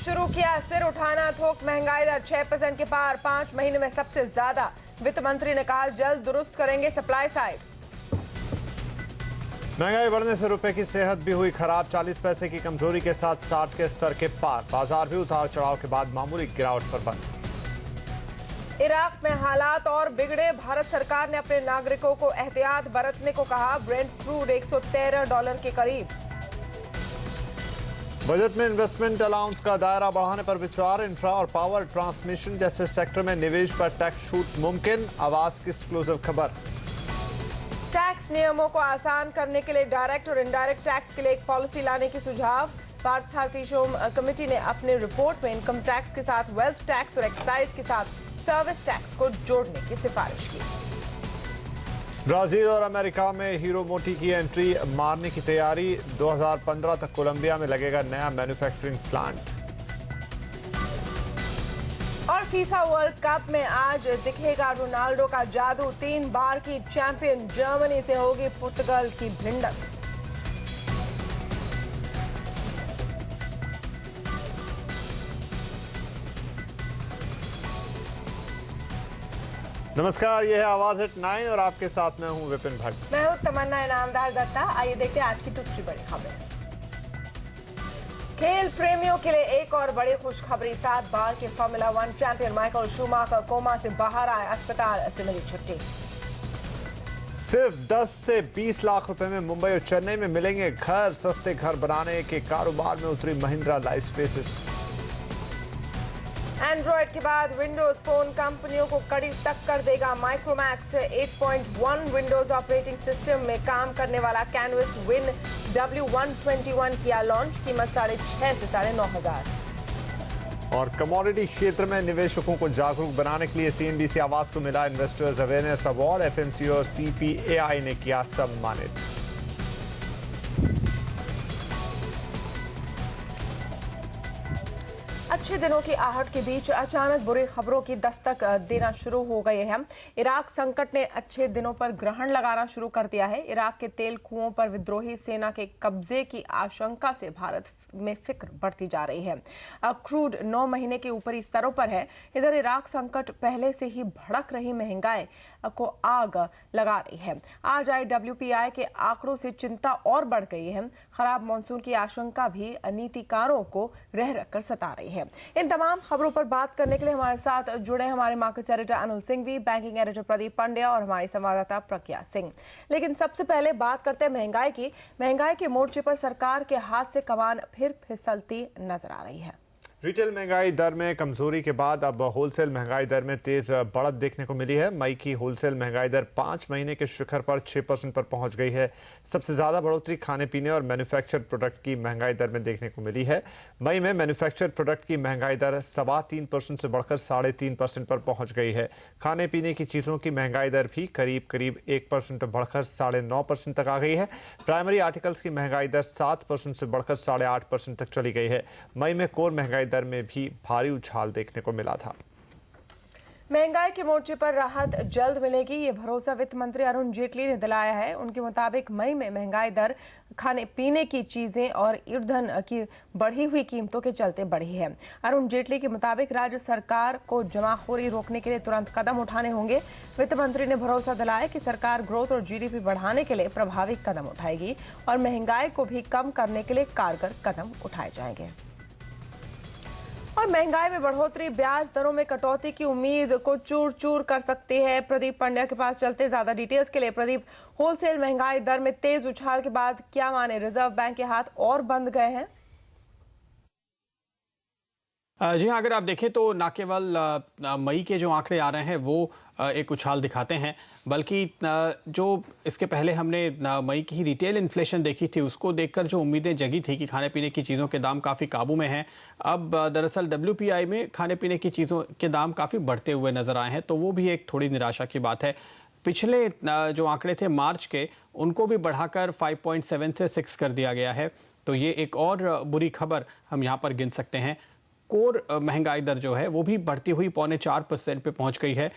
शुरू किया सिर उठाना, थोक महंगाई दर 6% के पार, 5 महीने में सबसे ज्यादा। वित्त मंत्री ने कहा जल्द दुरुस्त करेंगे सप्लाई साइड। महंगाई बढ़ने से रुपए की सेहत भी हुई खराब, 40 पैसे की कमजोरी के साथ 60 के स्तर के पार। बाजार भी उतार चढ़ाव के बाद मामूली गिरावट पर बंद। इराक में हालात और बिगड़े, भारत सरकार ने अपने नागरिकों को एहतियात बरतने को कहा। ब्रेंट क्रूड $113 के करीब। बजट में इन्वेस्टमेंट अलाउंस का दायरा बढ़ाने पर विचार, इंफ्रा और पावर ट्रांसमिशन जैसे सेक्टर में निवेश पर टैक्स छूट मुमकिन। आवाज की एक्सक्लूसिव खबर। टैक्स नियमों को आसान करने के लिए डायरेक्ट और इनडायरेक्ट टैक्स के लिए एक पॉलिसी लाने की सुझाव। भारत भारतीय शोम कमेटी ने अपने रिपोर्ट में इनकम टैक्स के साथ वेल्थ टैक्स और एक्साइज के साथ सर्विस टैक्स को जोड़ने की सिफारिश की। ब्राजील और अमेरिका में हीरो मोटी की एंट्री मारने की तैयारी। 2015 तक कोलंबिया में लगेगा नया मैन्युफैक्चरिंग प्लांट। और फीफा वर्ल्ड कप में आज दिखेगा रोनाल्डो का जादू। 3 बार की चैंपियन जर्मनी से होगी पुर्तगाल की भिड़ंत। नमस्कार, यह है आवाज एट 9 और आपके साथ मैं हूं विपिन भट्ट। मैं हूं तमन्ना इनामदार दत्ता। आइए देखते हैं आज की दूसरी बड़ी खबर। खेल प्रेमियों के लिए एक और बड़ी खुशखबरी। 7 बार के formula 1 champion Michael Schumacher coma से बाहर आए, अस्पताल से मिली छुट्टी। सिर्फ 10 से 20 लाख रुपए में मुंबई और चेन्नई में मिलेंगे घर। सस्ते घर बनाने के कारोबार में उतरी महिंद्रा लाइफस्पेसेस। एंड्रॉइड के बाद विंडोज फोन कंपनियों को कड़ी टक्कर देगा माइक्रोमैक्स। 8.1 विंडोज ऑपरेटिंग सिस्टम में काम करने वाला कैनवस विन W121 किया लॉन्च। कीमत 6,500 से 9,500। और कमोडिटी क्षेत्र में निवेशकों को जागरूक बनाने के लिए CNBC आवाज को मिला इन्वेस्टर्स अवेयरनेस अवार्ड। FMC और CPAI ने किया सम्मानित। अच्छे दिनों की आहट के बीच अचानक बुरी खबरों की दस्तक देना शुरू हो गई है। इराक संकट ने अच्छे दिनों पर ग्रहण लगाना शुरू कर दिया है। इराक के तेल कुओं पर विद्रोही सेना के कब्जे की आशंका से भारत में फिक्र बढ़ती जा रही है। अब क्रूड 9 महीने के ऊपरी स्तरों पर है। इधर इराक संकट पहले से ही भड़क रही महंगाई को आग लगा रही है। आज आए WPI के आंकड़ों से चिंता और बढ़ गई है। खराब मॉनसून की आशंका भी नीतिकारों को रह रखकर सता रही है। इन तमाम खबरों पर बात करने के लिए हमारे साथ जुड़े हमारे market editor Anil Singhvi, banking editor Pradeep Pandya और हमारी संवाददाता प्रज्ञा सिंह। लेकिन सबसे पहले बात करते हैं महंगाई की। महंगाई के मोर्चे पर सरकार के हाथ से कमान फिर फिसलती नजर आ रही है। रिटेल महंगाई दर में कमजोरी के बाद अब होलसेल महंगाई दर में तेज बढ़त देखने को मिली है। मई की होलसेल महंगाई दर 5 महीने के शिखर पर 6% पर पहुंच गई है। सबसे ज्यादा बढ़ोतरी खाने पीने और मैन्युफैक्चर्ड प्रोडक्ट की महंगाई दर में देखने को मिली है। मई में मैन्युफैक्चर्ड प्रोडक्ट की महंगाई दर 3.25% से बढ़कर 3.5% पर पहुंच गई है। खाने पीने की चीजों की महंगाई दर भी करीब 1% बढ़कर 9.5% तक आ गई है। प्राइमरी आर्टिकल्स की महंगाई दर 7% से बढ़कर 8.5% तक चली गई है। मई में कोर महंगाई दर में भी भारी उछाल देखने को मिला था। महंगाई के मोर्चे पर राहत जल्द मिलेगी, ये भरोसा वित्त मंत्री अरुण जेटली ने दिलाया है। उनके मुताबिक मई में महंगाई दर खाने पीने की चीजें और ईंधन की बढ़ी हुई कीमतों के चलते बढ़ी है। अरुण जेटली के मुताबिक राज्य सरकार को जमाखोरी रोकने के लिए तुरंत कदम उठाने होंगे। वित्त मंत्री ने भरोसा दिलाया कि सरकार ग्रोथ और GDP बढ़ाने के लिए प्रभावी कदम उठाएगी और महंगाई को भी कम करने के लिए कारगर कदम उठाए जाएंगे। और महंगाई में बढ़ोतरी ब्याज दरों में कटौती की उम्मीद को चूर चूर कर सकती है। प्रदीप पांड्या के पास चलते ज्यादा डिटेल्स के लिए। प्रदीप, होलसेल महंगाई दर में तेज उछाल के बाद क्या माने, रिजर्व बैंक के हाथ और बंद गए हैं? जी हाँ, अगर आप देखें तो न केवल मई के जो आंकड़े आ रहे हैं वो एक उछाल दिखाते हैं, बल्कि जो इसके पहले हमने मई की ही रिटेल इन्फ्लेशन देखी थी, उसको देखकर जो उम्मीदें जगी थी कि खाने पीने की चीज़ों के दाम काफ़ी काबू में हैं, अब दरअसल WPI में खाने पीने की चीज़ों के दाम काफ़ी बढ़ते हुए नजर आए हैं। तो वो भी एक थोड़ी निराशा की बात है। पिछले जो आंकड़े थे मार्च के, उनको भी बढ़ाकर 5.7 से 6 कर दिया गया है। तो ये एक और बुरी खबर हम यहाँ पर गिन सकते हैं। कोर महंगाई दर जो है वो भी बढ़ती हुई 4.25% पे पहुंच गई है।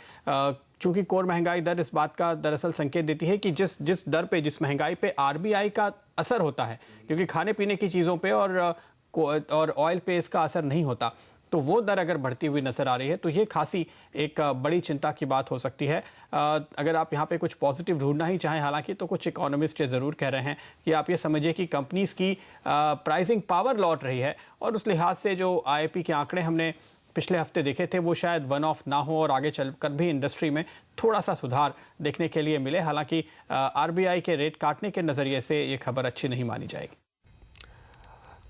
चूंकि कोर महंगाई दर इस बात का दरअसल संकेत देती है कि जिस दर पे, जिस महंगाई पे RBI का असर होता है, क्योंकि खाने पीने की चीज़ों पे और और ऑयल पे इसका असर नहीं होता, तो वो दर अगर बढ़ती हुई नजर आ रही है तो ये खासी एक बड़ी चिंता की बात हो सकती है। अगर आप यहाँ पे कुछ पॉजिटिव ढूंढना ही चाहें, हालांकि तो कुछ इकोनॉमिस्ट ये ज़रूर कह रहे हैं कि आप ये समझिए कि कंपनीज की प्राइसिंग पावर लौट रही है, और उस लिहाज से जो IIP के आंकड़े हमने पिछले हफ्ते देखे थे वो शायद वन ऑफ ना हो और आगे चलकर भी इंडस्ट्री में थोड़ा सा सुधार देखने के लिए मिले। हालांकि RBI के रेट काटने के नज़रिए से ये खबर अच्छी नहीं मानी जाएगी।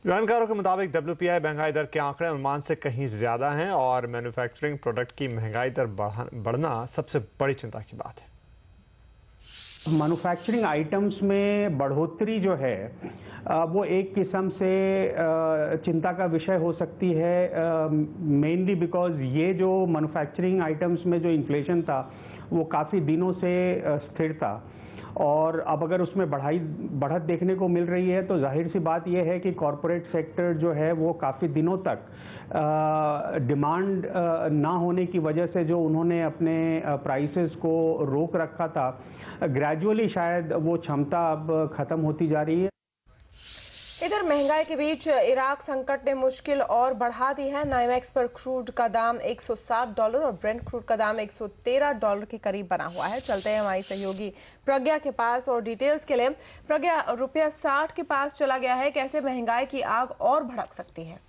जानकारों के मुताबिक WPI महंगाई दर के आंकड़े अनुमान से कहीं ज्यादा हैं और मैन्युफैक्चरिंग प्रोडक्ट की महंगाई दर बढ़ना सबसे बड़ी चिंता की बात है। मैन्युफैक्चरिंग आइटम्स में बढ़ोतरी जो है वो एक किस्म से चिंता का विषय हो सकती है, मेनली बिकॉज ये जो मैन्युफैक्चरिंग आइटम्स में जो इन्फ्लेशन था वो काफ़ी दिनों से स्थिर था, और अब अगर उसमें बढ़त देखने को मिल रही है तो जाहिर सी बात यह है कि कॉरपोरेट सेक्टर जो है वो काफ़ी दिनों तक डिमांड ना होने की वजह से जो उन्होंने अपने प्राइसेस को रोक रखा था, ग्रेजुअली शायद वो क्षमता अब ख़त्म होती जा रही है। इधर महंगाई के बीच इराक संकट ने मुश्किल और बढ़ा दी है। नाइमेक्स पर क्रूड का दाम $160 और ब्रेंट क्रूड का दाम $113 के करीब बना हुआ है। चलते हैं हमारी सहयोगी प्रज्ञा के पास और डिटेल्स के लिए। प्रज्ञा, ₹60 के पास चला गया है, कैसे महंगाई की आग और भड़क सकती है?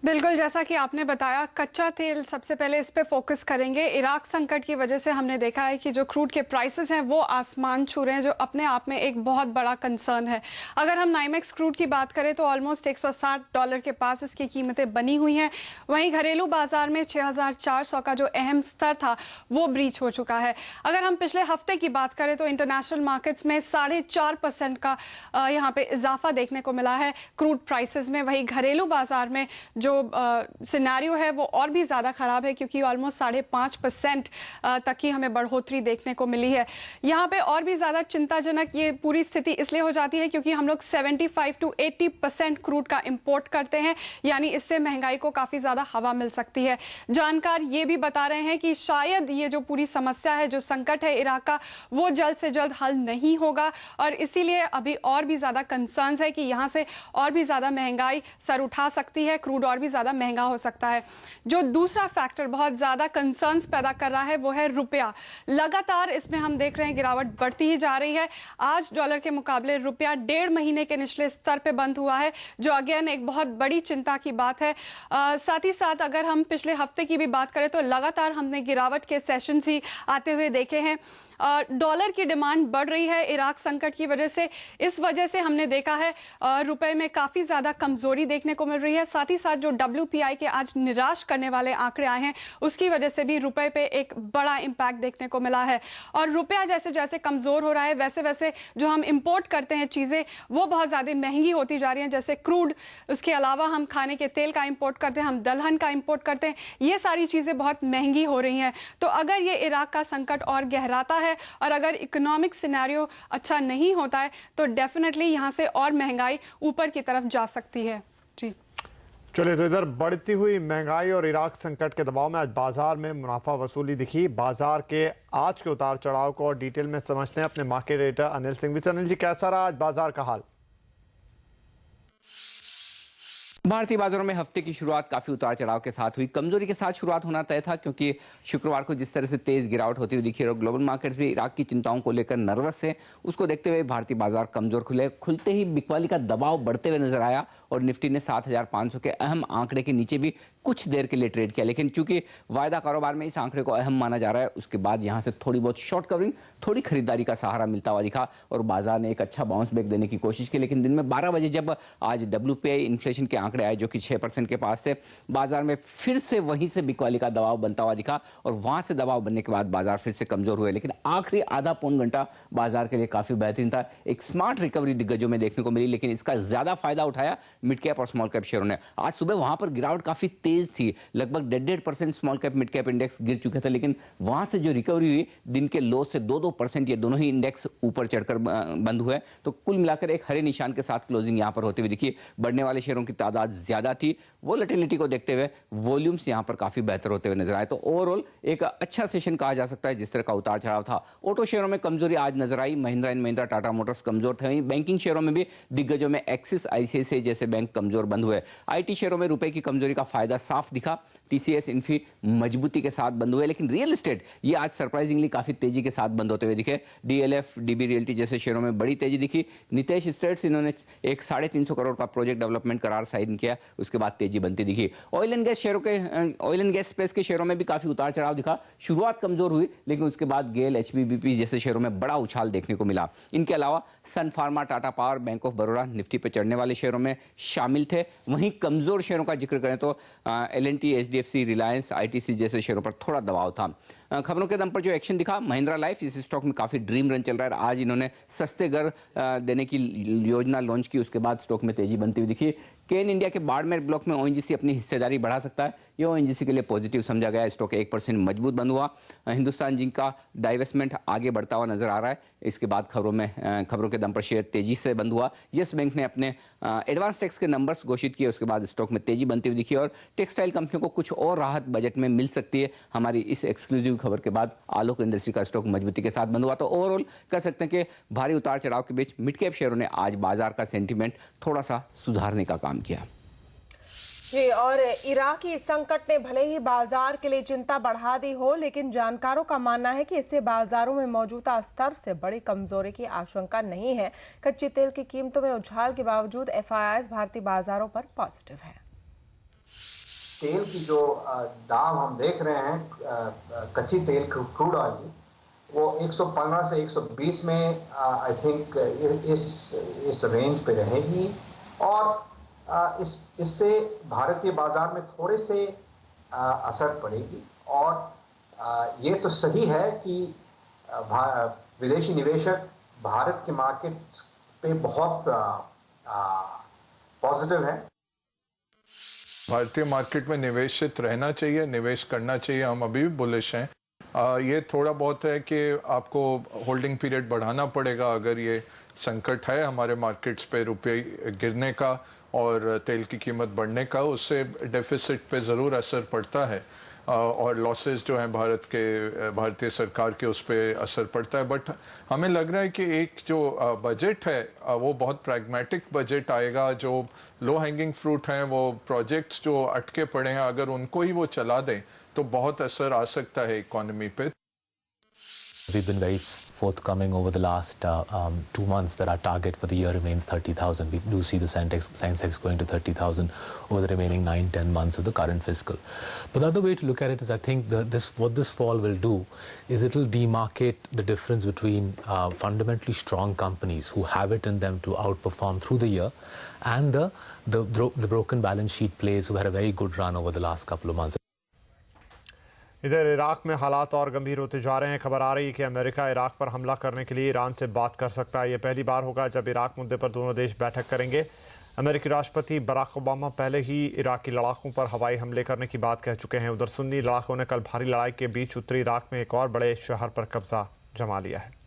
बिल्कुल, जैसा कि आपने बताया, कच्चा तेल सबसे पहले इस पे फोकस करेंगे। इराक संकट की वजह से हमने देखा है कि जो क्रूड के प्राइसेस हैं वो आसमान छू रहे हैं, जो अपने आप में एक बहुत बड़ा कंसर्न है। अगर हम नाइमेक्स क्रूड की बात करें तो ऑलमोस्ट $160 के पास इसकी कीमतें बनी हुई हैं। वहीं घरेलू बाजार में 6400 का जो अहम स्तर था वो ब्रीच हो चुका है। अगर हम पिछले हफ्ते की बात करें तो इंटरनेशनल मार्केट्स में 4.5% का यहाँ पे इजाफा देखने को मिला है क्रूड प्राइसेस में। वहीं घरेलू बाजार में जो सिनेरियो है वो और भी ज़्यादा ख़राब है, क्योंकि ऑलमोस्ट 5.5% तक की हमें बढ़ोतरी देखने को मिली है। यहाँ पे और भी ज़्यादा चिंताजनक ये पूरी स्थिति इसलिए हो जाती है क्योंकि हम लोग 75 to 80% क्रूड का इंपोर्ट करते हैं, यानी इससे महंगाई को काफ़ी ज़्यादा हवा मिल सकती है। जानकार ये भी बता रहे हैं कि शायद ये जो पूरी समस्या है, जो संकट है इराक का, वो जल्द से जल्द हल नहीं होगा, और इसीलिए अभी और भी ज़्यादा कंसर्न्स है कि यहाँ से और भी ज़्यादा महंगाई सर उठा सकती है, क्रूड और भी ज्यादा महंगा हो सकता है। जो दूसरा फैक्टर बहुत ज्यादा कंसर्न्स पैदा कर रहा है वो है रुपया। लगातार इसमें हम देख रहे हैं गिरावट बढ़ती ही जा रही है। आज डॉलर के मुकाबले रुपया 1.5 महीने के निचले स्तर पे बंद हुआ है, जो अगेन एक बहुत बड़ी चिंता की बात है। साथ ही साथ अगर हम पिछले हफ्ते की भी बात करें तो लगातार हमने गिरावट के सेशंस ही आते हुए देखे हैं। डॉलर की डिमांड बढ़ रही है इराक संकट की वजह से। इस वजह से हमने देखा है रुपए में काफ़ी ज़्यादा कमज़ोरी देखने को मिल रही है। साथ ही साथ जो WPI के आज निराश करने वाले आंकड़े आए हैं उसकी वजह से भी रुपए पे एक बड़ा इम्पैक्ट देखने को मिला है। और रुपया जैसे जैसे कमज़ोर हो रहा है वैसे वैसे जो हम इम्पोर्ट करते हैं चीज़ें वो बहुत ज़्यादा महंगी होती जा रही हैं, जैसे क्रूड। उसके अलावा हम खाने के तेल का इम्पोर्ट करते हैं, हम दलहन का इम्पोर्ट करते हैं, ये सारी चीज़ें बहुत महंगी हो रही हैं। तो अगर ये इराक का संकट और गहराता है और अगर इकोनॉमिक सिनेरियो अच्छा नहीं होता है तो डेफिनेटली यहाँ से और महंगाई ऊपर की तरफ जा सकती है। जी चलिए, तो इधर बढ़ती हुई महंगाई और इराक संकट के दबाव में आज बाजार में मुनाफा वसूली दिखी। बाजार के आज के उतार चढ़ाव को और डिटेल में समझते हैं अपने मार्केट रेटर अनिल सिंह से। अनिल जी, कैसा रहा आज बाजार का हाल? भारतीय बाजारों में हफ्ते की शुरुआत काफी उतार चढ़ाव के साथ हुई। कमजोरी के साथ शुरुआत होना तय था, क्योंकि शुक्रवार को जिस तरह से तेज गिरावट होती हुई दिखी और ग्लोबल मार्केट्स भी इराक की चिंताओं को लेकर नर्वस है, उसको देखते हुए भारतीय बाजार कमजोर खुले। खुलते ही बिकवाली का दबाव बढ़ते हुए नजर आया और निफ्टी ने 7500 के अहम आंकड़े के नीचे भी कुछ देर के लिए ट्रेड किया। लेकिन चूंकि वायदा कारोबार में इस आंकड़े को अहम माना जा रहा है, उसके बाद यहां से थोड़ी बहुत शॉर्ट कवरिंग, थोड़ी खरीदारी का सहारा मिलता हुआ दिखा और बाजार ने एक अच्छा बाउंस बैक देने की कोशिश की। लेकिन दिन में 12 बजे जब आज WPI इन्फ्लेशन के आंकड़े आए जो कि 6% के पास थे, बाजार में फिर से वहीं से बिकवाली का दबाव बनता हुआ दिखा और वहां से दबाव बनने के बाद बाजार फिर से कमजोर हुए। लेकिन आखिरी आधा पौन घंटा बाजार के लिए काफी बेहतरीन था। एक स्मार्ट रिकवरी दिग्गजों में देखने को मिली, लेकिन इसका ज्यादा फायदा उठाया मिड कैप और स्मॉल कैप शेयरों ने। आज सुबह वहां पर गिरावट काफी तेज थी, लगभग 1.5% small cap mid cap index गिर चुके थे, लेकिन वहां से जो रिकवरी हुई दिन के लो से 2-2% ये दोनों ही इंडेक्स ऊपर चढ़कर बंद हुए। तो कुल मिलाकर एक हरे निशान के साथ क्लोजिंग यहां पर होती हुई दिखी। बढ़ने वाले शेयरों की तादाद ज्यादा थी। वोलेटिलिटी को देखते हुए वॉल्यूम्स यहां पर काफी बेहतर होते हुए नजर आए। तो ओवरऑल एक अच्छा सेशन कहा जा सकता है जिस तरह का उतार चढ़ाव था। ऑटो शेयरों में कमजोरी आज नजर आई। महिंद्रा एंड महिंद्रा, टाटा मोटर्स कमजोर थे। वहीं बैंकिंग शेयरों में भी दिग्गजों में एक्सिस, आईसीआईसीआई जैसे बैंक कमजोर बंद हुए। आईटी शेयरों में रुपए की कमजोरी का फायदा साफ दिखा। टीसीएस, इन्फी मजबूती के साथ बंद हुए, लेकिन रियल एस्टेट ये आज सरप्राइजिंगली काफी तेजी के साथ बंद होते हुए दिखे। डीएलएफ, डीबी रियल्टी जैसे शेयरों में बड़ी तेजी दिखी। नितेश स्टेट्स, इन्होंने एक 350 करोड़ का प्रोजेक्ट डेवलपमेंट करार साइन किया, उसके बाद तेजी बनती दिखी। ऑयल एंड गैस स्पेस के शेयरों में भी काफी उतार चढ़ाव दिखा। शुरुआत कमजोर हुई, लेकिन उसके बाद गेल, एचपीबीपी जैसे शेयरों में बड़ा उछाल देखने को मिला। इनके अलावा सन फार्मा, टाटा पावर, बैंक ऑफ बड़ौदा निफ्टी पे चढ़ने वाले शेयरों में शामिल थे। वहीं कमजोर शेयरों का जिक्र करें तो एलएनटी, एचडीएफसी, रिलायंस, आईटीसी जैसे शेयरों पर थोड़ा दबाव था। खबरों के दम पर जो एक्शन दिखा, महिंद्रा लाइफ, इस स्टॉक में काफी ड्रीम रन चल रहा है। आज इन्होंने सस्ते घर देने की योजना लॉन्च की, उसके बाद स्टॉक में तेजी बनती हुई दिखी। केन इंडिया के बाड़मेर ब्लॉक में ओएनजीसी अपनी हिस्सेदारी बढ़ा सकता है, ये ओएनजीसी के लिए पॉजिटिव समझा गया। स्टॉक 1% मजबूत बंद हुआ। हिंदुस्तान जिंक का डाइवेस्टमेंट आगे बढ़ता हुआ नजर आ रहा है। इसके बाद खबरों के दम पर शेयर तेजी से बंद हुआ। यस बैंक ने अपने एडवांस टैक्स के नंबर्स घोषित किए, उसके बाद स्टॉक में तेजी बनती हुई दिखी। और टेक्सटाइल कंपनियों को कुछ और राहत बजट में मिल सकती है। हमारी इस एक्सक्लूसिव खबर के बाद आलोक इंडस्ट्री का स्टॉक मजबूती के साथ बंद हुआ। तो ओवरऑल कह सकते हैं कि भारी उतार चढ़ाव के बीच मिड कैप शेयरों ने आज बाजार का सेंटीमेंट थोड़ा सा सुधारने का काम किया। जी, और इराकी संकट ने भले ही बाजार के लिए चिंता बढ़ा दी हो, लेकिन जानकारों का मानना है कि इससे बाजारों में मौजूदा स्तर से बड़ी कमजोरी की आशंका नहीं है। कच्चे तेल की कीमतों में उछाल के बावजूद एफआईआई भारतीय बाजारों पर पॉजिटिव है। तेल की जो दाम हम देख रहे हैं, कच्ची तेल क्रूड ऑयल की, वो 115 से 120 में आई थिंक इस रेंज पे रहेगी। और इससे भारतीय बाजार में थोड़े से असर पड़ेगी। और ये तो सही है कि विदेशी निवेशक भारत के मार्केट पे बहुत पॉजिटिव है। भारतीय मार्केट में निवेशित रहना चाहिए, निवेश करना चाहिए, हम अभी भी बुलिश हैं। ये थोड़ा बहुत है कि आपको होल्डिंग पीरियड बढ़ाना पड़ेगा अगर ये संकट है हमारे मार्केट्स पे रुपये गिरने का और तेल की कीमत बढ़ने का, उससे डेफिसिट पे ज़रूर असर पड़ता है और लॉसेस जो हैं भारतीय सरकार के उस पर असर पड़ता है। बट हमें लग रहा है कि एक जो बजट है वो बहुत प्रैग्मेटिक बजट आएगा। जो लो हैंगिंग फ्रूट हैं, वो प्रोजेक्ट्स जो अटके पड़े हैं, अगर उनको ही वो चला दें तो बहुत असर आ सकता है इकोनॉमी पे। We've been very forthcoming over the last 2 months that our target for the year remains 30,000. We do see the Sensex going to 30,000 over the remaining 9-10 months of the current fiscal. But the other way to look at it is, I think what this fall will do is it will demarcate the difference between fundamentally strong companies who have it in them to outperform through the year and the broken balance sheet players who had a very good run over the last couple of months. इधर Iraq में हालात और गंभीर होते जा रहे हैं। खबर आ रही है कि अमेरिका इराक पर हमला करने के लिए ईरान से बात कर सकता है। ये पहली बार होगा जब इराक मुद्दे पर दोनों देश बैठक करेंगे। अमेरिकी राष्ट्रपति बराक ओबामा पहले ही इराकी लड़ाकों पर हवाई हमले करने की बात कह चुके हैं। उधर सुन्नी लड़ाकों ने कल भारी लड़ाई के बीच उत्तरी इराक में एक और बड़े शहर पर कब्जा जमा लिया है।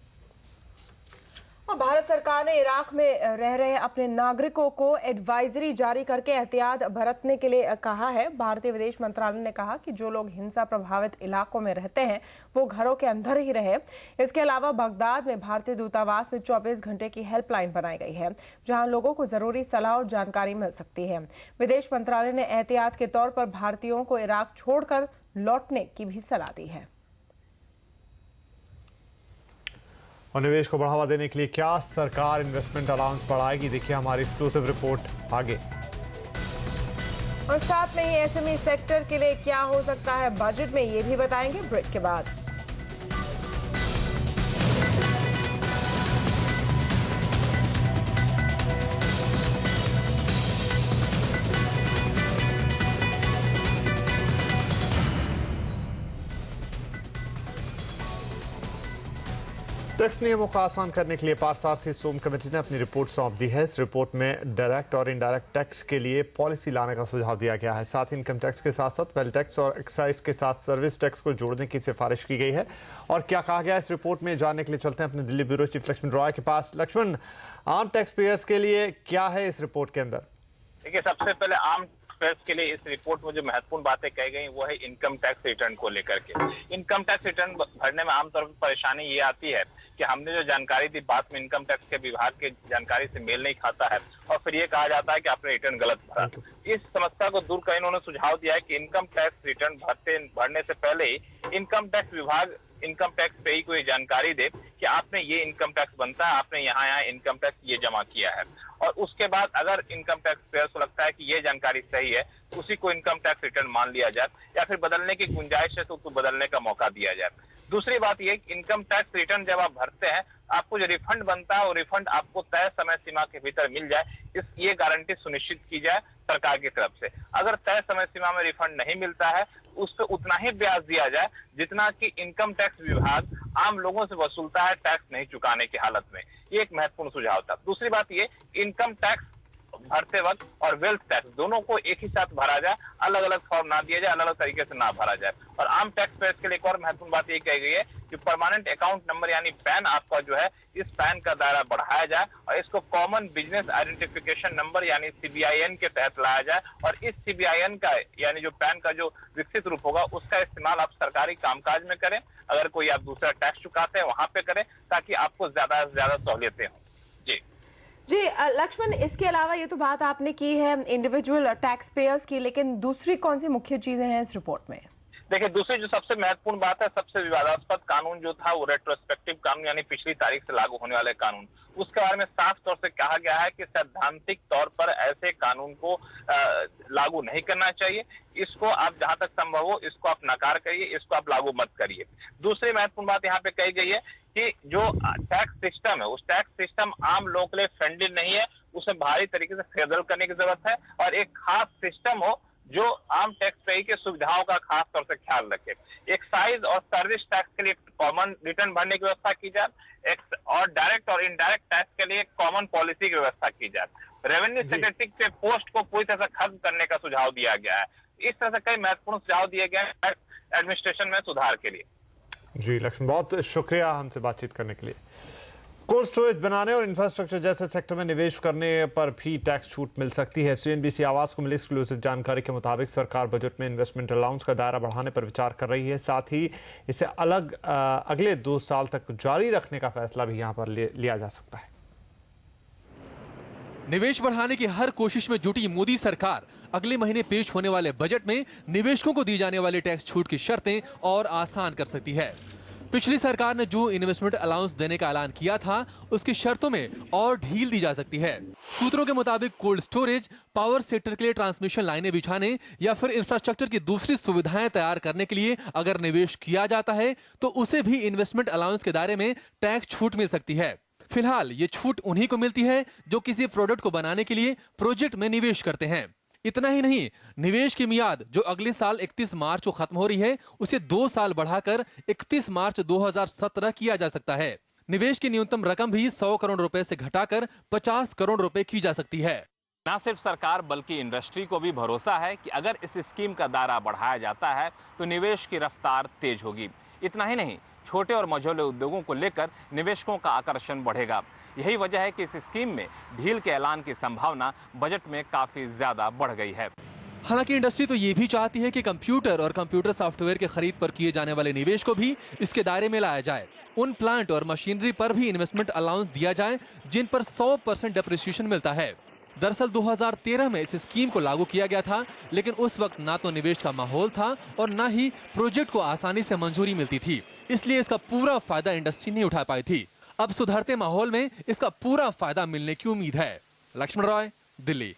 और भारत सरकार ने इराक में रह रहे अपने नागरिकों को एडवाइजरी जारी करके एहतियात बरतने के लिए कहा है। भारतीय विदेश मंत्रालय ने कहा कि जो लोग हिंसा प्रभावित इलाकों में रहते हैं वो घरों के अंदर ही रहे। इसके अलावा बगदाद में भारतीय दूतावास में 24 घंटे की हेल्पलाइन बनाई गई है, जहां लोगों को जरूरी सलाह और जानकारी मिल सकती है। विदेश मंत्रालय ने एहतियात के तौर पर भारतीयों को इराक छोड़कर लौटने की भी सलाह दी है। और निवेश को बढ़ावा देने के लिए क्या सरकार इन्वेस्टमेंट अलाउंस बढ़ाएगी, देखिए हमारी एक्सक्लूसिव रिपोर्ट आगे। और साथ में ही एसएमई सेक्टर के लिए क्या हो सकता है बजट में, ये भी बताएंगे ब्रेक के बाद। टैक्स नियमों को आसान करने के लिए पारसारथी सोम कमेटी ने अपनी रिपोर्ट सौंप दी है। इस रिपोर्ट में डायरेक्ट और इनडायरेक्ट टैक्स के लिए पॉलिसी लाने का सुझाव दिया गया है। साथ ही इनकम टैक्स के साथ साथ वेल्थ टैक्स और एक्साइज के साथ सर्विस टैक्स को जोड़ने की सिफारिश की गई है। और क्या कहा गया इस रिपोर्ट में, जानने के लिए चलते हैं अपने दिल्ली ब्यूरो चीफ लक्ष्मण रॉय के पास। लक्ष्मण, आम टैक्स पेयर्स के लिए क्या है इस रिपोर्ट के अंदर? देखिए, सबसे पहले आम टैक्स के लिए इस रिपोर्ट में जो महत्वपूर्ण बातें कही गई वो है इनकम टैक्स रिटर्न को लेकर के। इनकम टैक्स रिटर्न भरने में आमतौर पर परेशानी ये आती है कि हमने जो जानकारी दी बाद में इनकम टैक्स के विभाग के जानकारी से मेल नहीं खाता है और फिर ये कहा जाता है कि आपने रिटर्न गलत भरा। इस समस्या को दूर कर इन्होंने सुझाव दिया है कि इनकम टैक्स रिटर्न भरने से पहले इनकम टैक्स विभाग इनकम टैक्स पेई को ये जानकारी दे कि आपने ये इनकम टैक्स बनता है, आपने यहाँ इनकम टैक्स ये जमा किया है। और उसके बाद अगर इनकम टैक्स पेयर को लगता है कि ये जानकारी सही है तो उसी को इनकम टैक्स रिटर्न मान लिया जाए या फिर बदलने की गुंजाइश है तो उसको बदलने का मौका दिया जाए। दूसरी बात यह कि इनकम टैक्स रिटर्न जब आप भरते हैं आपको जो रिफंड बनता है वो रिफंड आपको तय समय सीमा के भीतर मिल जाए, ये गारंटी सुनिश्चित की जाए सरकार की तरफ से। अगर तय समय सीमा में रिफंड नहीं मिलता है उस पर उतना ही ब्याज दिया जाए जितना कि इनकम टैक्स विभाग आम लोगों से वसूलता है टैक्स नहीं चुकाने की हालत में। ये एक महत्वपूर्ण सुझाव था। दूसरी बात ये, इनकम टैक्स भरते वक्त और वेल्थ टैक्स दोनों को एक ही साथ भरा जाए, अलग अलग फॉर्म ना दिया जाए, अलग अलग तरीके से ना भरा जाए। और आम टैक्स पेयर्स के लिए एक और महत्वपूर्ण बात ये कही गई है कि परमानेंट अकाउंट नंबर यानी पैन आपका जो है, इस पैन का दायरा बढ़ाया जाए और इसको कॉमन बिजनेस आइडेंटिफिकेशन नंबर यानी CBIN के तहत लाया जाए। और इस CBIN का यानी जो पैन का जो विकसित रूप होगा उसका इस्तेमाल आप सरकारी कामकाज में करें, अगर कोई आप दूसरा टैक्स चुकाते हैं वहां पे करें ताकि आपको ज्यादा से ज्यादा सहूलियतें हों। जी लक्ष्मण, इसके अलावा ये तो बात आपने की है इंडिविजुअल टैक्स पेयर्स की, लेकिन दूसरी कौन सी मुख्य चीजें हैं इस रिपोर्ट में? देखिए, दूसरी जो सबसे महत्वपूर्ण बात है, सबसे विवादास्पद कानून जो था वो रेट्रोस्पेक्टिव कानून यानी पिछली तारीख से लागू होने वाले कानून, उसके बारे में साफ तौर से कहा गया है कि सैद्धांतिक तौर पर ऐसे कानून को लागू नहीं करना चाहिए। इसको आप जहां तक संभव हो इसको आप नकार करिए, इसको आप लागू मत करिए। दूसरी महत्वपूर्ण बात यहाँ पे कही गई है कि जो टैक्स सिस्टम है उस टैक्स सिस्टम आम लोगों के लिए फ्रेंडली नहीं है, उसमें भारी तरीके से फेडरल करने की जरूरत है और एक खास सिस्टम हो जो आम टैक्स पेई के सुविधाओं का खास तौर से ख्याल रखे। एक्साइज और सर्विस टैक्स के लिए कॉमन रिटर्न भरने की व्यवस्था की जाए और डायरेक्ट और इनडायरेक्ट टैक्स के लिए कॉमन पॉलिसी की व्यवस्था की जाए। रेवेन्यू सेक्रेटरी के पोस्ट को पूरी तरह से खत्म करने का सुझाव दिया गया है। इस तरह से कई महत्वपूर्ण सुझाव दिए गए हैं एडमिनिस्ट्रेशन में सुधार के लिए। जी लक्ष्मण, बहुत शुक्रिया हमसे बातचीत करने के लिए। कोल्ड स्टोरेज बनाने और इंफ्रास्ट्रक्चर जैसे सेक्टर में निवेश करने पर भी टैक्स छूट मिल सकती है। CNBC आवास को मिली एक्सक्लूसिव जानकारी के मुताबिक सरकार बजट में इन्वेस्टमेंट अलाउंस का दायरा बढ़ाने पर विचार कर रही है। साथ ही इसे अगले 2 साल तक जारी रखने का फैसला भी यहाँ पर लिया जा सकता है। निवेश बढ़ाने की हर कोशिश में जुटी मोदी सरकार अगले महीने पेश होने वाले बजट में निवेशकों को दी जाने वाली टैक्स छूट की शर्तें और आसान कर सकती है। पिछली सरकार ने जो इन्वेस्टमेंट अलाउंस देने का ऐलान किया था उसकी शर्तों में और ढील दी जा सकती है। सूत्रों के मुताबिक कोल्ड स्टोरेज, पावर सेक्टर के लिए ट्रांसमिशन लाइनें बिछाने या फिर इंफ्रास्ट्रक्चर की दूसरी सुविधाएं तैयार करने के लिए अगर निवेश किया जाता है तो उसे भी इन्वेस्टमेंट अलाउंस के दायरे में टैक्स छूट मिल सकती है। फिलहाल ये छूट उन्हीं को मिलती है जो किसी प्रोडक्ट को बनाने के लिए प्रोजेक्ट में निवेश करते हैं। इतना ही नहीं, निवेश की मियाद जो अगले साल 31 मार्च को खत्म हो रही है उसे 2 साल बढ़ाकर 31 मार्च 2017 किया जा सकता है। निवेश की न्यूनतम रकम भी 100 करोड़ रुपए से घटाकर 50 करोड़ रुपए की जा सकती है। न सिर्फ सरकार बल्कि इंडस्ट्री को भी भरोसा है कि अगर इस स्कीम का दायरा बढ़ाया जाता है तो निवेश की रफ्तार तेज होगी। इतना ही नहीं, छोटे और मझोले उद्योगों को लेकर निवेशकों का आकर्षण बढ़ेगा। यही वजह है कि इस स्कीम में ढील के ऐलान की संभावना बजट में काफी ज्यादा बढ़ गई है। हालांकि इंडस्ट्री तो ये भी चाहती है कि कंप्यूटर और कंप्यूटर सॉफ्टवेयर के खरीद पर किए जाने वाले निवेश को भी इसके दायरे में लाया जाए। उन प्लांट और मशीनरी पर भी इन्वेस्टमेंट अलाउंस दिया जाए जिन पर 100% डेप्रिसिएशन मिलता है। दरअसल 2013 में इस स्कीम को लागू किया गया था, लेकिन उस वक्त ना तो निवेश का माहौल था और ना ही प्रोजेक्ट को आसानी से मंजूरी मिलती थी, इसलिए इसका पूरा फायदा इंडस्ट्री नहीं उठा पाई थी। अब सुधरते माहौल में इसका पूरा फायदा मिलने की उम्मीद है। लक्ष्मण रॉय, दिल्ली।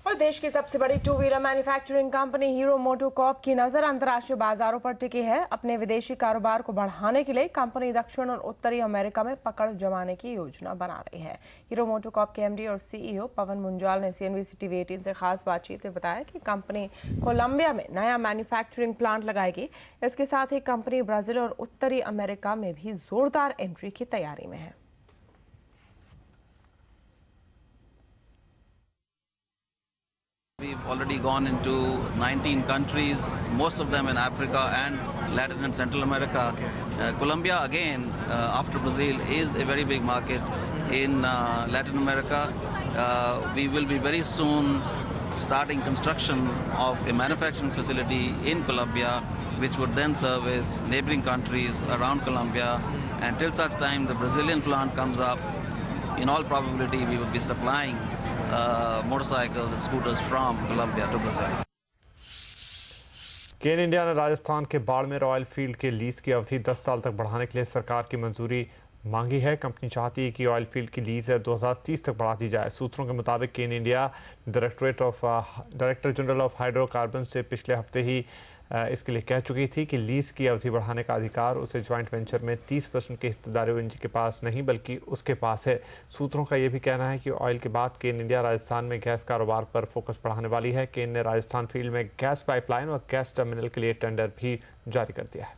और देश की सबसे बड़ी two wheeler manufacturing company hero MotoCorp की नजर अंतर्राष्ट्रीय बाजारों पर टिकी है। अपने विदेशी कारोबार को बढ़ाने के लिए कंपनी दक्षिण और उत्तरी अमेरिका में पकड़ जमाने की योजना बना रही है। हीरो मोटोकॉर्प के एमडी और सीईओ पवन मुंजाल ने CNBC TV 18 से खास बातचीत में बताया कि कंपनी कोलंबिया में नया मैन्युफैक्चरिंग प्लांट लगाएगी। इसके साथ ही कंपनी ब्राजील और उत्तरी अमेरिका में भी जोरदार एंट्री की तैयारी में है। We've already gone into 19 countries, most of them in Africa and Latin and Central America. Colombia, again, after Brazil, is a very big market in Latin America. We will be very soon starting construction of a manufacturing facility in Colombia, which would then service neighboring countries around Colombia. And till such time the Brazilian plant comes up, in all probability we would be supplying motorcycles and scooters from Colombia to Brazil. Cairn India ने राजस्थान के Barmer oil field के lease की अवधि 10 साल तक बढ़ाने के लिए सरकार की मंजूरी मांगी है। कंपनी चाहती है कि ऑयल फील्ड की लीज 2030 तक बढ़ा दी जाए। सूत्रों के मुताबिक Cairn India director general of hydrocarbon से पिछले हफ्ते ही इसके लिए कह चुकी थी कि लीज की अवधि बढ़ाने का अधिकार उसे जॉइंट वेंचर में 30% की हिस्सेदारी के पास नहीं बल्कि उसके पास है। सूत्रों का यह भी कहना है कि ऑयल के बाद केन इंडिया राजस्थान में गैस कारोबार पर फोकस बढ़ाने वाली है। केन ने राजस्थान फील्ड में गैस पाइपलाइन और गैस टर्मिनल के लिए टेंडर भी जारी कर दिया है।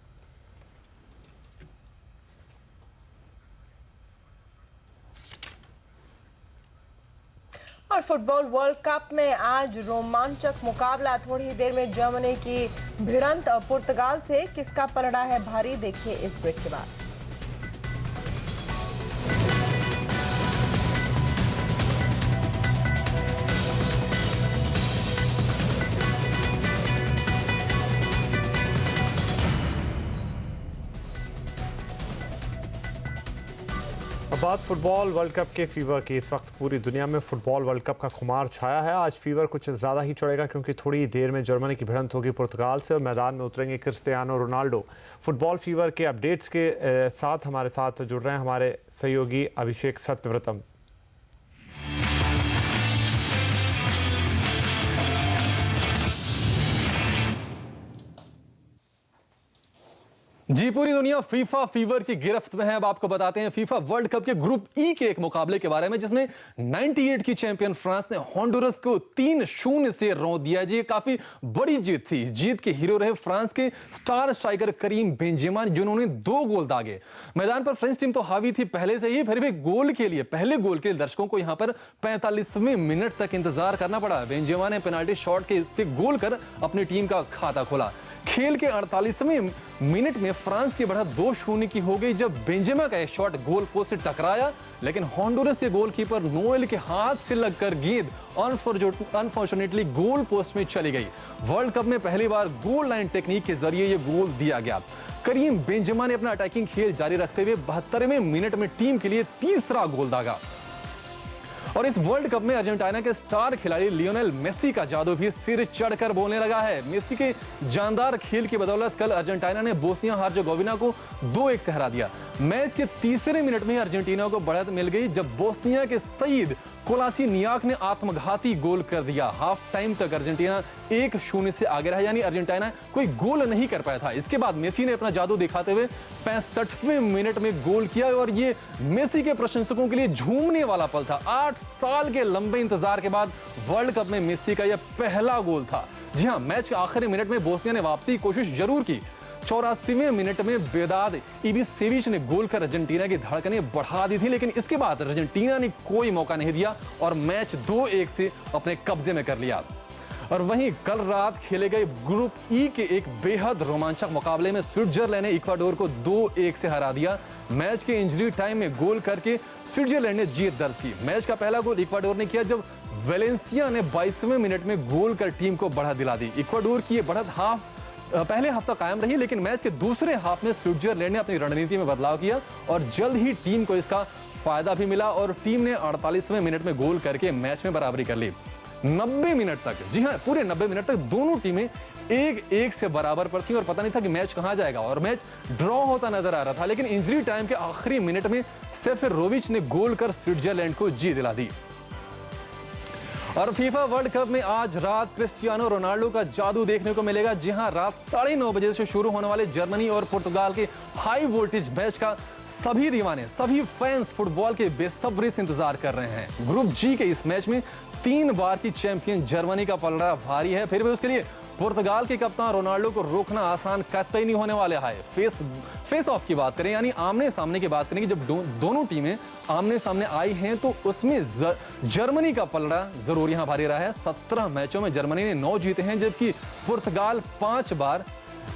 और फुटबॉल वर्ल्ड कप में आज रोमांचक मुकाबला। थोड़ी देर में जर्मनी की भिड़ंत पुर्तगाल से। किसका पलड़ा है भारी, देखिए इस ब्रेक के बाद। बात फुटबॉल वर्ल्ड कप के फीवर की। इस वक्त पूरी दुनिया में फुटबॉल वर्ल्ड कप का खुमार छाया है। आज फीवर कुछ ज़्यादा ही चढ़ेगा क्योंकि थोड़ी देर में जर्मनी की भिड़ंत होगी पुर्तगाल से और मैदान में उतरेंगे क्रिस्टियानो रोनाल्डो। फुटबॉल फीवर के अपडेट्स के साथ हमारे साथ जुड़ रहे हैं हमारे सहयोगी अभिषेक सत्यव्रतम। जी, पूरी दुनिया फीफा फीवर की गिरफ्त में है। अब आपको बताते हैं फीफा वर्ल्ड कप के ग्रुप ई के एक मुकाबले के बारे में जिसमें 98 की चैंपियन फ्रांस ने होंडुरस को 3-0 से रौंद दिया। जी, काफी बड़ी जीत थी। जीत के हीरो रहे फ्रांस के स्टार स्ट्राइकर करीम बेंजेमा, जिन्होंने 2 गोल दागे। मैदान पर फ्रेंच टीम तो हावी थी पहले से ही, फिर भी पहले गोल के दर्शकों को यहां पर 45वें मिनट तक इंतजार करना पड़ा। बेंजेमा ने पेनाल्टी शॉट से गोल कर अपनी टीम का खाता खोला। खेल के 48वें मिनट में फ्रांस की बढ़त 2-0 की हो गई जब बेंजेमा का एक शॉट गोल पोस्ट से टकराया, लेकिन होंडुरस के गोलकीपर नोएल के हाथ से लगकर गेंद अनफॉर्चुनेटली गोल पोस्ट में चली गई। वर्ल्ड कप में पहली बार गोल लाइन टेक्निक के जरिए यह गोल दिया गया। करीम बेंजेमा ने अपना अटैकिंग खेल जारी रखते हुए 72वें मिनट में टीम के लिए तीसरा गोल दागा। और इस वर्ल्ड कप में अर्जेंटीना के स्टार खिलाड़ी लियोनेल मेसी का जादू भी सिर चढ़कर बोलने लगा है। मेसी के जानदार खेल की बदौलत कल अर्जेंटीना ने बोस्निया हर्जेगोविना को 2-1 से हरा दिया। मैच के तीसरे मिनट में अर्जेंटीना को बढ़त मिल गई जब बोस्निया के सईद कोलासीनियाक ने आत्मघाती गोल कर दिया। हाफ टाइम तक अर्जेंटीना 1-0 से आगे रहा, यानी अर्जेंटीना कोई गोल नहीं कर पाया था। इसके बाद मेसी ने अपना जादू दिखाते हुए 65वें मिनट में गोल किया और ये मेसी के प्रशंसकों के लिए झूमने वाला पल था। 8 साल के लंबे इंतजार के बाद वर्ल्ड कप में मेसी का यह पहला गोल था। जी हां, मैच के आखिरी मिनट में बोस्निया ने वापसी की कोशिश जरूर की। 84वें मिनट में बेदाद इबिसेविच ने गोल कर अर्जेंटीना की धड़कनें बढ़ा दी थी, लेकिन इसके बाद अर्जेंटीना ने कोई मौका नहीं दिया और मैच 2-1 से अपने कब्जे में कर लिया। और वहीं कल रात खेले गए ग्रुप ई के एक बेहद रोमांचक मुकाबले में स्विट्जरलैंड ने इक्वाडोर को 2-1 से हरा दिया। मैच के इंजरी टाइम में गोल करके स्विट्जरलैंड ने जीत दर्ज की। मैच का पहला गोल इक्वाडोर ने किया जब वेलेंसिया ने 22वें मिनट में गोल कर टीम को बढ़त दिला दी। इक्वाडोर की ये बढ़त पहले हफ्ता कायम रही, लेकिन मैच के दूसरे हाफ में स्विट्जरलैंड ने अपनी रणनीति में बदलाव किया और जल्द ही टीम को इसका फायदा भी मिला और टीम ने 48वें मिनट में गोल करके मैच में बराबरी कर ली। 90 मिनट तक, जी हां, पूरे 90 मिनट तक दोनों टीमें 1-1 से बराबर पर थी और पता नहीं था कि मैच कहां जाएगा और मैच ड्रॉ होता नजर आ रहा था, लेकिन इंजरी टाइम के आखिरी मिनट में सेफेरोविच ने गोल कर स्विट्जरलैंड को जीत दिला दी। और फीफा वर्ल्ड कप में आज रात क्रिस्टियानो रोनाल्डो का जादू देखने को मिलेगा। जी हां, रात 9:30 बजे से शुरू होने वाले जर्मनी और पुर्तगाल के हाई वोल्टेज मैच का सभी दीवाने, सभी फैंस फुटबॉल के बेसब्री से इंतजार कर रहे हैं। ग्रुप जी के इस मैच में 3 बार की चैंपियन जर्मनी का पलड़ा भारी है, फिर भी उसके लिए पुर्तगाल के कप्तान रोनाल्डो को रोकना आसान कतई नहीं होने वाला है। फेस ऑफ की बात करें, यानी आमने सामने की बात करें कि जब दोनों टीमें आमने सामने आई हैं तो उसमें जर्मनी का पलड़ा जरूर यहां भारी रहा है। 17 मैचों में जर्मनी ने 9 जीते हैं, जबकि पुर्तगाल 5 बार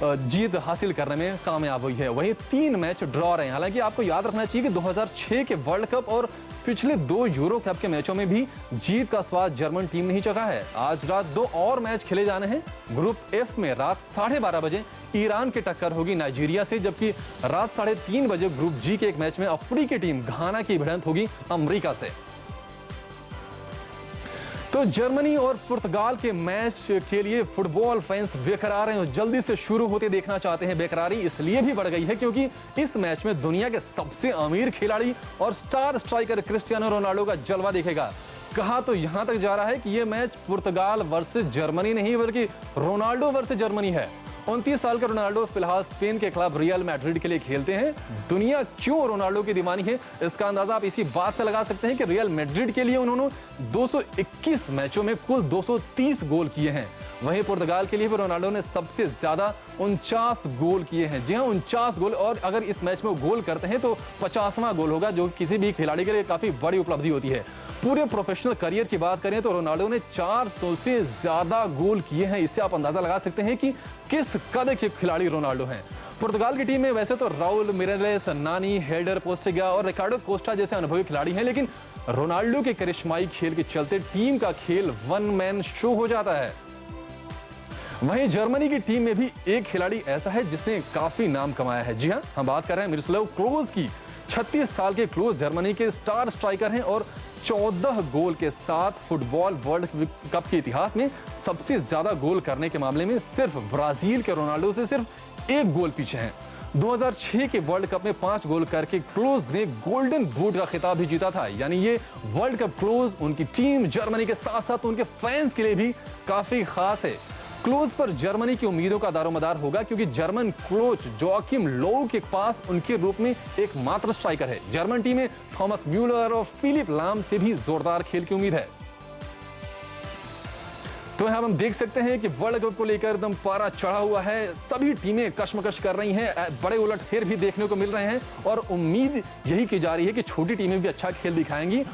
जीत हासिल करने में कामयाब हुई है। वहीं 3 मैच ड्रॉ रहे हैं। हालांकि आपको याद रखना चाहिए कि 2006 के वर्ल्ड कप और पिछले 2 यूरो कप के मैचों में भी जीत का स्वाद जर्मन टीम नहीं चखा है। आज रात 2 और मैच खेले जाने हैं। ग्रुप एफ में रात 12:30 बजे ईरान की टक्कर होगी नाइजीरिया से, जबकि रात 3:30 बजे ग्रुप जी के एक मैच में अफ्रीकी टीम घाना की भिड़ंत होगी अमेरिका से। तो जर्मनी और पुर्तगाल के मैच के लिए फुटबॉल फैंस बेकरार हैं और जल्दी से शुरू होते देखना चाहते हैं। बेकरारी इसलिए भी बढ़ गई है क्योंकि इस मैच में दुनिया के सबसे अमीर खिलाड़ी और स्टार स्ट्राइकर क्रिस्टियानो रोनाल्डो का जलवा दिखेगा। कहा तो यहां तक जा रहा है कि यह मैच पुर्तगाल वर्सेस जर्मनी नहीं बल्कि रोनाल्डो वर्सेस जर्मनी है। 29 साल के रोनाल्डो फिलहाल स्पेन के खिलाफ रियल मैड्रिड के लिए खेलते हैं। दुनिया क्यों रोनाल्डो की दीवानी है, इसका अंदाजा आप इसी बात से लगा सकते हैं कि रियल मैड्रिड के लिए उन्होंने 221 मैचों में कुल 230 गोल किए हैं। वहीं पुर्तगाल के लिए भी रोनाल्डो ने सबसे ज्यादा 49 गोल किए हैं। जी हां, 49 गोल, और अगर इस मैच में वो गोल करते हैं तो 50वां गोल होगा, जो किसी भी खिलाड़ी के लिए काफी बड़ी उपलब्धि होती है। पूरे प्रोफेशनल करियर की बात करें तो रोनाल्डो ने 400 से ज्यादा गोल किए हैं। इससे आप अंदाजा लगा सकते हैं कि किस कद के खिलाड़ी रोनाल्डो हैं। पुर्तगाल की टीम में वैसे तो राउल मिरेलेस, नानी, हेडर पोस्टेगा और रिकार्डो कोस्टा जैसे अनुभवी खिलाड़ी हैं, लेकिन रोनाल्डो के करिश्माई खेल के चलते टीम का खेल वन मैन शो हो जाता है। वहीं जर्मनी की टीम में भी एक खिलाड़ी ऐसा है जिसने काफी नाम कमाया है। जी हां, हम बात कर रहे हैं मिरोस्लाव क्लोज की। 36 साल के क्लोज जर्मनी के स्टार स्ट्राइकर हैं और 14 गोल के साथ फुटबॉल वर्ल्ड कप के इतिहास में सबसे ज्यादा गोल करने के मामले में सिर्फ ब्राजील के रोनाल्डो से सिर्फ 1 गोल पीछे हैं। 2006 के वर्ल्ड कप में 5 गोल करके क्लोज ने गोल्डन बूट का खिताब भी जीता था। यानी ये वर्ल्ड कप क्लोज उनकी टीम जर्मनी के साथ साथ उनके फैंस के लिए भी काफी खास है। क्लोज पर जर्मनी की उम्मीदों का दारोमदार होगा क्योंकि जर्मन कोच जोआकिम लोव के पास उनके रूप में एक मात्र स्ट्राइकर है। जर्मन टीम में थॉमस म्यूलर और फिलिप लाम से भी जोरदार खेल की उम्मीद है। तो यहां हम देख सकते हैं कि वर्ल्ड कप को लेकर एकदम पारा चढ़ा हुआ है। सभी टीमें कशमकश कर रही हैं, बड़े उलटफेर भी देखने को मिल रहे हैं और उम्मीद यही की जा रही है कि छोटी टीमें भी अच्छा खेल दिखाएंगी।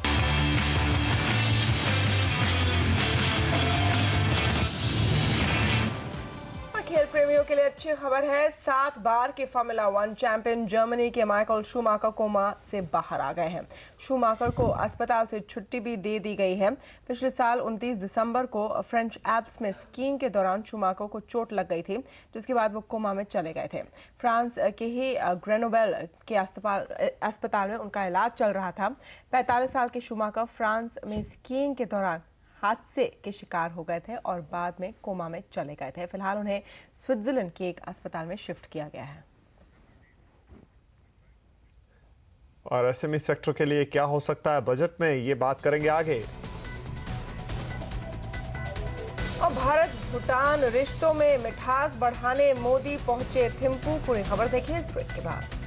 खेल प्रेमियों के लिए अच्छी खबर है। 7 बार के फॉर्मूला 1 चैंपियन जर्मनी के माइकल शूमाकर कोमा से बाहर आ गए हैं। शूमाकर को अस्पताल से छुट्टी भी दे दी गई है। पिछले साल 29 दिसंबर को फ्रेंच एल्प्स में स्कीइंग के दौरान शूमाकर को चोट लग गई थी, जिसके बाद वो कोमा में चले गए थे। फ्रांस के ही ग्रेनोबेल के अस्पताल में उनका इलाज चल रहा था। 45 साल के शूमाकर फ्रांस में स्कीइंग के दौरान हादसे के शिकार हो गए थे और बाद में कोमा में चले गए थे। फिलहाल उन्हें स्विट्जरलैंड के एक अस्पताल में शिफ्ट किया गया है। और एसएमई सेक्टर के लिए क्या हो सकता है बजट में, ये बात करेंगे आगे। और भारत भूटान रिश्तों में मिठास बढ़ाने मोदी पहुंचे थिम्पू। पूरी खबर देखिए इस ब्रेक के बाद।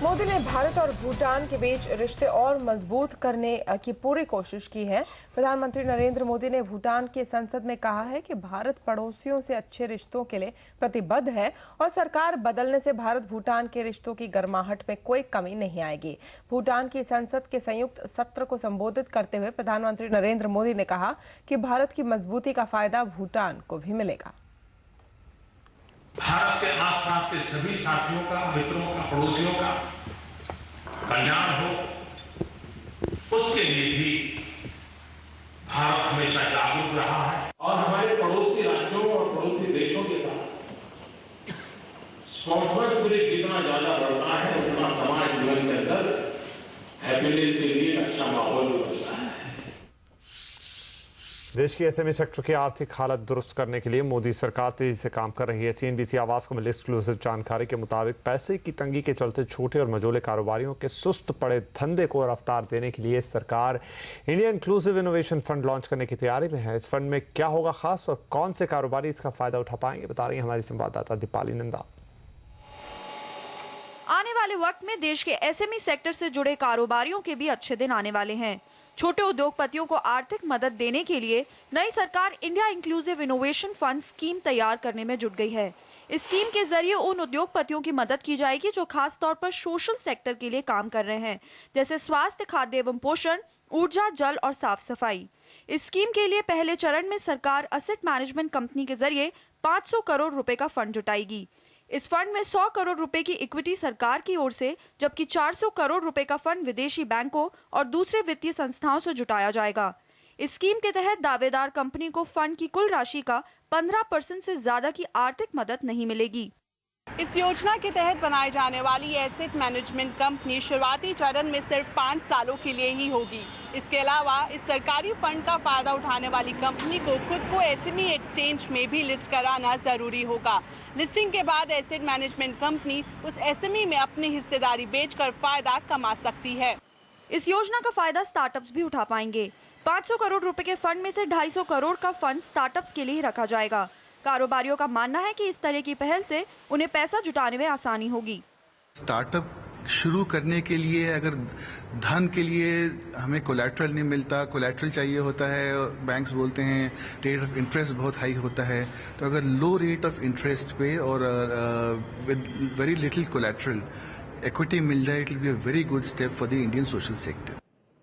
मोदी ने भारत और भूटान के बीच रिश्ते और मजबूत करने की पूरी कोशिश की है। प्रधानमंत्री नरेंद्र मोदी ने भूटान की संसद में कहा है कि भारत पड़ोसियों से अच्छे रिश्तों के लिए प्रतिबद्ध है और सरकार बदलने से भारत भूटान के रिश्तों की गर्माहट में कोई कमी नहीं आएगी। भूटान की संसद के संयुक्त सत्र को संबोधित करते हुए प्रधानमंत्री नरेंद्र मोदी ने कहा कि भारत की मजबूती का फायदा भूटान को भी मिलेगा। भारत के आसपास के सभी साथियों का, मित्रों का, पड़ोसियों का कल्याण हो, उसके लिए भी भारत हमेशा जागरूक रहा है और हमारे पड़ोसी राज्यों और पड़ोसी देशों के साथ स्पोर्ट्समैन स्पिरिट जितना ज्यादा बढ़ता है उतना समाज जीवन के अंदर हैप्पीनेस के लिए अच्छा माहौल भी बनता है। देश की एसएमई सेक्टर की आर्थिक हालत दुरुस्त करने के लिए मोदी सरकार तेजी से काम कर रही है। सीएनबीसी आवाज को मिली एक्सक्लूसिव जानकारी के मुताबिक पैसे की तंगी के चलते छोटे और मझोले कारोबारियों के सुस्त पड़े धंधे को रफ्तार देने के लिए सरकार India inclusive innovation fund launch करने की तैयारी में है। इस फंड में क्या होगा खास और कौन से कारोबारी इसका फायदा उठा पाएंगे, बता रही है हमारी संवाददाता दीपाली नंदा। आने वाले वक्त में देश के एसएमई सेक्टर से जुड़े कारोबारियों के भी अच्छे दिन आने वाले हैं। छोटे उद्योगपतियों को आर्थिक मदद देने के लिए नई सरकार India inclusive innovation fund scheme तैयार करने में जुट गई है। इस स्कीम के जरिए उन उद्योगपतियों की मदद की जाएगी जो खास तौर पर सोशल सेक्टर के लिए काम कर रहे हैं, जैसे स्वास्थ्य, खाद्य एवं पोषण, ऊर्जा, जल और साफ सफाई। इस स्कीम के लिए पहले चरण में सरकार असेट मैनेजमेंट कंपनी के जरिए 500 करोड़ रुपए का फंड जुटाएगी। इस फंड में 100 करोड़ रुपए की इक्विटी सरकार की ओर से, जबकि 400 करोड़ रुपए का फंड विदेशी बैंकों और दूसरे वित्तीय संस्थाओं से जुटाया जाएगा। इस स्कीम के तहत दावेदार कंपनी को फंड की कुल राशि का 15% से ज्यादा की आर्थिक मदद नहीं मिलेगी। इस योजना के तहत बनाई जाने वाली एसेट मैनेजमेंट कंपनी शुरुआती चरण में सिर्फ 5 सालों के लिए ही होगी। इसके अलावा इस सरकारी फंड का फायदा उठाने वाली कंपनी को खुद को एसएमई एक्सचेंज में भी लिस्ट कराना जरूरी होगा। लिस्टिंग के बाद एसेट मैनेजमेंट कंपनी उस एसएमई में अपनी हिस्सेदारी बेचकर फायदा कमा सकती है। इस योजना का फायदा स्टार्टअप्स भी उठा पाएंगे। 500 करोड़ रुपए के फंड में से 250 करोड़ का फंड स्टार्टअप्स के लिए ही रखा जाएगा। कारोबारियों का मानना है कि इस तरह की पहल से उन्हें पैसा जुटाने में आसानी होगी। स्टार्टअप शुरू करने के लिए अगर धन के लिए हमें कोलैटरल नहीं मिलता, कोलैटरल चाहिए होता है, बैंक्स बोलते हैं रेट ऑफ इंटरेस्ट बहुत हाई होता है, तो अगर लो रेट ऑफ इंटरेस्ट पे और with very little collateral equity मिल जाए, it will be a very good step for the Indian social sector.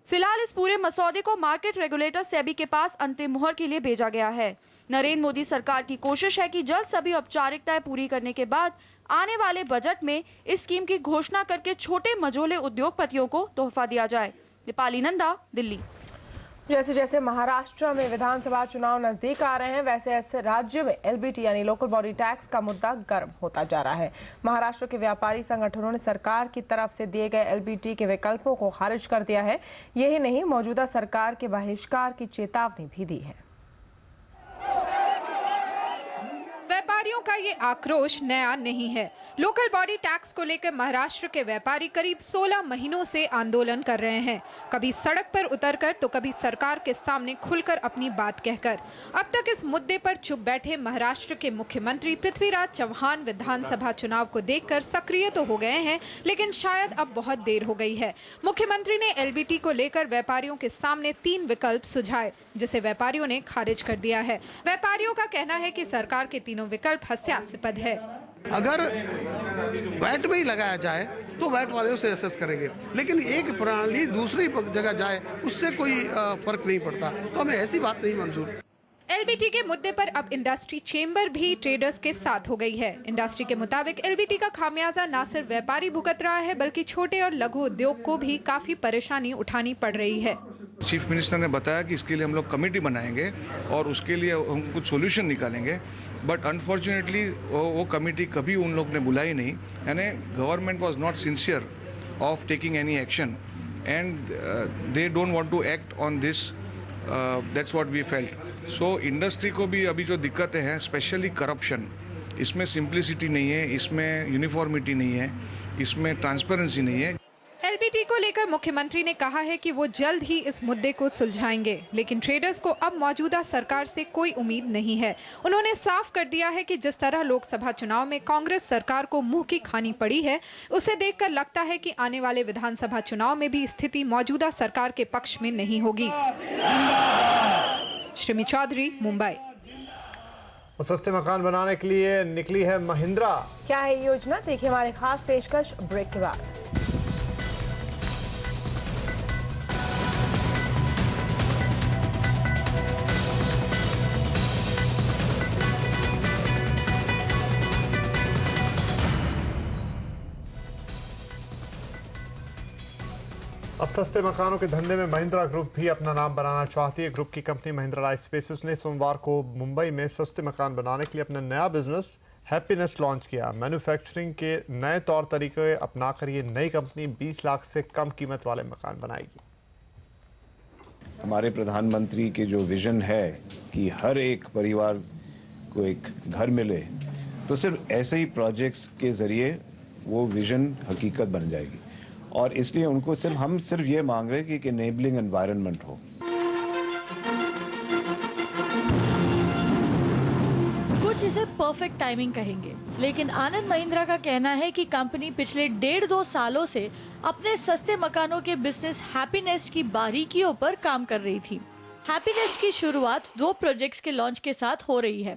फिलहाल इस पूरे मसौदे को मार्केट रेगुलेटर सेबी के पास अंतिम मुहर के लिए भेजा गया है। नरेंद्र मोदी सरकार की कोशिश है कि जल्द सभी औपचारिकताएं पूरी करने के बाद आने वाले बजट में इस स्कीम की घोषणा करके छोटे मझोले उद्योगपतियों को तोहफा दिया जाए। दीपाली नंदा, दिल्ली। जैसे जैसे महाराष्ट्र में विधानसभा चुनाव नजदीक आ रहे हैं, वैसे ऐसे राज्य में एलबीटी यानी लोकल बॉडी टैक्स का मुद्दा गर्म होता जा रहा है। महाराष्ट्र के व्यापारी संगठनों ने सरकार की तरफ से दिए गए एलबीटी के विकल्पों को खारिज कर दिया है। यही नहीं, मौजूदा सरकार के बहिष्कार की चेतावनी भी दी है। व्यापारियों का ये आक्रोश नया नहीं है। लोकल बॉडी टैक्स को लेकर महाराष्ट्र के व्यापारी करीब 16 महीनों से आंदोलन कर रहे हैं, कभी सड़क पर उतरकर तो कभी सरकार के सामने खुलकर अपनी बात कहकर। अब तक इस मुद्दे पर चुप बैठे महाराष्ट्र के मुख्यमंत्री पृथ्वीराज चव्हाण विधानसभा चुनाव को देखकर सक्रिय तो हो गए हैं, लेकिन शायद अब बहुत देर हो गई है। मुख्यमंत्री ने एलबीटी को लेकर व्यापारियों के सामने 3 विकल्प सुझाए, जिसे व्यापारियों ने खारिज कर दिया है। व्यापारियों का कहना है कि सरकार के तीनों विकल्प हास्यास्पद है। अगर वैट में ही लगाया जाए तो वैट वाले उसे असेस करेंगे, लेकिन एक प्रणाली दूसरी जगह जाए उससे कोई फर्क नहीं पड़ता, तो हमें ऐसी बात नहीं मंजूर। एलबीटी के मुद्दे पर अब इंडस्ट्री चेंबर भी ट्रेडर्स के साथ हो गई है। इंडस्ट्री के मुताबिक एलबीटी का खामियाजा न सिर्फ व्यापारी भुगत रहा है, बल्कि छोटे और लघु उद्योग को भी काफी परेशानी उठानी पड़ रही है। चीफ मिनिस्टर ने बताया कि इसके लिए हम लोग कमेटी बनाएंगे और उसके लिए हम कुछ सॉल्यूशन निकालेंगे, बट अनफॉर्चुनेटली वो कमेटी कभी उन लोग ने बुलाई नहीं, यानी government was not sincere of taking any action and they don't want to act on this, that's what we felt. So industry को भी अभी जो दिक्कतें हैं, स्पेशली करप्शन, इसमें सिंप्लिसिटी नहीं है, इसमें यूनिफॉर्मिटी नहीं है, इसमें ट्रांसपेरेंसी नहीं है। एलबीटी को लेकर मुख्यमंत्री ने कहा है कि वो जल्द ही इस मुद्दे को सुलझाएंगे, लेकिन ट्रेडर्स को अब मौजूदा सरकार से कोई उम्मीद नहीं है। उन्होंने साफ कर दिया है कि जिस तरह लोकसभा चुनाव में कांग्रेस सरकार को मुंह की खानी पड़ी है, उसे देखकर लगता है कि आने वाले विधानसभा चुनाव में भी स्थिति मौजूदा सरकार के पक्ष में नहीं होगी। श्रीमी चौधरी, मुंबई। सस्ते मकान बनाने के लिए निकली है महिंद्रा। क्या है ये योजना, देखिए हमारे खास पेशकश ब्रेक के बाद। अब सस्ते मकानों के धंधे में महिंद्रा ग्रुप भी अपना नाम बनाना चाहती है। ग्रुप की कंपनी महिंद्रा लाइफ स्पेसेस ने सोमवार को मुंबई में सस्ते मकान बनाने के लिए अपना नया बिजनेस हैप्पीनेस लॉन्च किया। मैन्युफैक्चरिंग के नए तौर तरीके अपनाकर ये नई कंपनी 20 लाख से कम कीमत वाले मकान बनाएगी। हमारे प्रधानमंत्री के जो विजन है कि हर एक परिवार को एक घर मिले, तो सिर्फ ऐसे ही प्रोजेक्ट्स के ज़रिए वो विजन हकीकत बन जाएगी। और इसलिए उनको हम सिर्फ ये मांग रहे हैं कि इनेबलिंग एनवायरनमेंट हो। कुछ इसे परफेक्ट टाइमिंग कहेंगे, लेकिन आनंद महिंद्रा का कहना है कि कंपनी पिछले 1.5-2 सालों से अपने सस्ते मकानों के बिजनेस हैप्पी नेस्ट की बारीकियों पर काम कर रही थी। हैप्पी नेस्ट की शुरुआत 2 प्रोजेक्ट्स के लॉन्च के साथ हो रही है।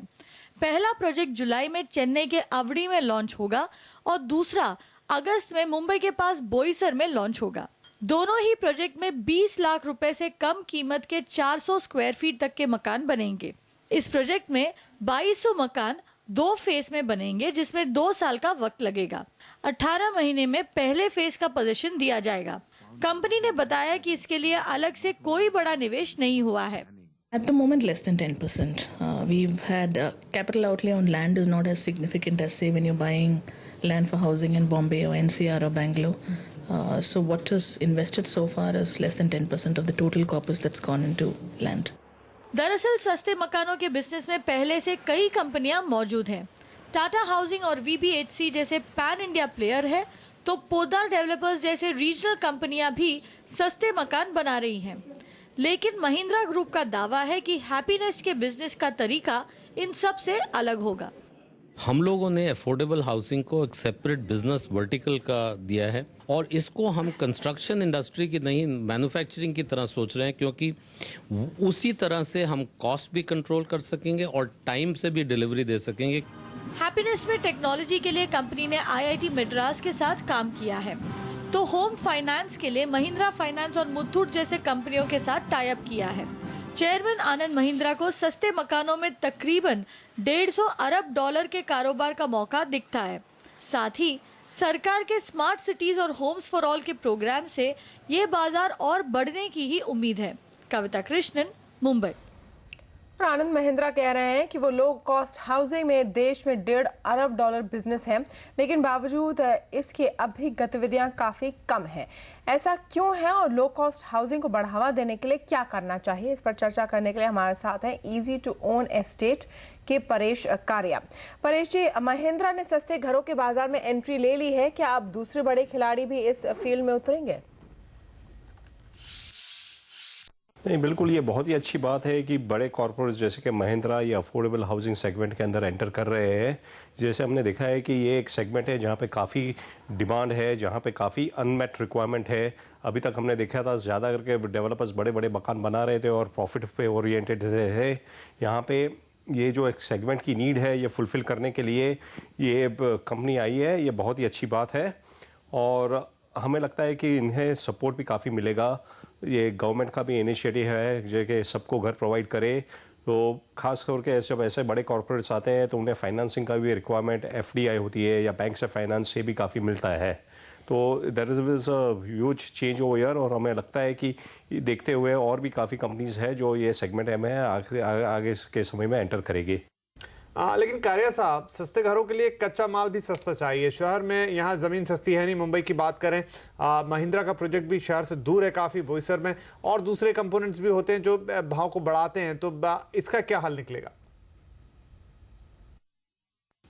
पहला प्रोजेक्ट जुलाई में चेन्नई के अवड़ी में लॉन्च होगा और दूसरा अगस्त में मुंबई के पास बोईसर में लॉन्च होगा। दोनों ही प्रोजेक्ट में 20 लाख रुपए से कम कीमत के 400 स्क्वायर फीट तक के मकान बनेंगे। इस प्रोजेक्ट में 2200 मकान 2 फेज में बनेंगे, जिसमें 2 साल का वक्त लगेगा। 18 महीने में पहले फेज का पोजीशन दिया जाएगा। कंपनी ने बताया कि इसके लिए अलग से कोई बड़ा निवेश नहीं हुआ है। At the moment, less than 10%. We've had capital outlay on land is not as significant as, say, when you're buying land for housing in Bombay or NCR or Bangalore. So what is invested so far is less than 10% of the total corpus that's gone into land. दरअसल सस्ते मकानों के business में पहले से कई कंपनियां मौजूद हैं। टाटा हाउसिंग और VBHC जैसे पैन इंडिया प्लेयर है, तो पोद्दार डेवलपर्स जैसे रीजनल कंपनियां भी सस्ते मकान बना रही हैं। लेकिन महिंद्रा ग्रुप का दावा है कि हैप्पी नेस्ट के बिजनेस का तरीका इन सब से अलग होगा। हम लोगों ने अफोर्डेबल हाउसिंग को एक सेपरेट बिजनेस वर्टिकल का दिया है और इसको हम कंस्ट्रक्शन इंडस्ट्री की नहीं मैन्युफैक्चरिंग की तरह सोच रहे हैं, क्योंकि उसी तरह से हम कॉस्ट भी कंट्रोल कर सकेंगे और टाइम से भी डिलीवरी दे सकेंगे। हैप्पी नेस्ट में टेक्नोलॉजी के लिए कंपनी ने IIT मद्रास के साथ काम किया है, तो होम फाइनेंस के लिए महिंद्रा फाइनेंस और मुथूट जैसे कंपनियों के साथ टाई अप किया है। चेयरमैन आनंद महिंद्रा को सस्ते मकानों में तकरीबन 150 अरब डॉलर के कारोबार का मौका दिखता है। साथ ही सरकार के स्मार्ट सिटीज और होम्स फॉर ऑल के प्रोग्राम से ये बाजार और बढ़ने की ही उम्मीद है। कविता कृष्णन, मुंबई। आनंद महिंद्रा कह रहे हैं कि वो लो कॉस्ट हाउसिंग में देश में 1.5 अरब डॉलर बिजनेस है, लेकिन बावजूद इसके अब भी गतिविधियां काफी कम हैं। ऐसा क्यों है और लो कॉस्ट हाउसिंग को बढ़ावा देने के लिए क्या करना चाहिए, इस पर चर्चा करने के लिए हमारे साथ हैं इजी टू ओन एस्टेट के परेश कारिया। परेश जी, महिंद्रा ने सस्ते घरों के बाजार में एंट्री ले ली है, क्या अब दूसरे बड़े खिलाड़ी भी इस फील्ड में उतरेंगे? नहीं, बिल्कुल ये बहुत ही अच्छी बात है कि बड़े कॉर्पोरेट्स जैसे कि महिंद्रा ये अफोर्डेबल हाउसिंग सेगमेंट के अंदर एंटर कर रहे हैं। जैसे हमने देखा है कि ये एक सेगमेंट है जहाँ पे काफ़ी डिमांड है, जहाँ पे काफ़ी अनमेट रिक्वायरमेंट है। अभी तक हमने देखा था ज़्यादा करके डेवलपर्स बड़े बड़े मकान बना रहे थे और प्रॉफिट पे ओरिएंटेड है। यहाँ पे ये जो एक सेगमेंट की नीड है ये फुलफ़िल करने के लिए ये कंपनी आई है, ये बहुत ही अच्छी बात है और हमें लगता है कि इन्हें सपोर्ट भी काफ़ी मिलेगा। ये गवर्नमेंट का भी इनिशिएटिव है जो कि सबको घर प्रोवाइड करे, तो खास करके जब ऐसे बड़े कॉर्पोरेट्स आते हैं तो उन्हें फाइनेंसिंग का भी रिक्वायरमेंट FDI होती है या बैंक से फाइनेंस से भी काफ़ी मिलता है। तो there is a huge change over year और हमें लगता है कि देखते हुए और भी काफ़ी कंपनीज है जो ये सेगमेंट में आगे के समय में एंटर करेगी। लेकिन कारिया साहब, सस्ते घरों के लिए कच्चा माल भी सस्ता चाहिए। शहर में यहाँ ज़मीन सस्ती है नहीं। मुंबई की बात करें, महिंद्रा का प्रोजेक्ट भी शहर से दूर है काफ़ी, बोईसर में, और दूसरे कंपोनेंट्स भी होते हैं जो भाव को बढ़ाते हैं, तो इसका क्या हल निकलेगा?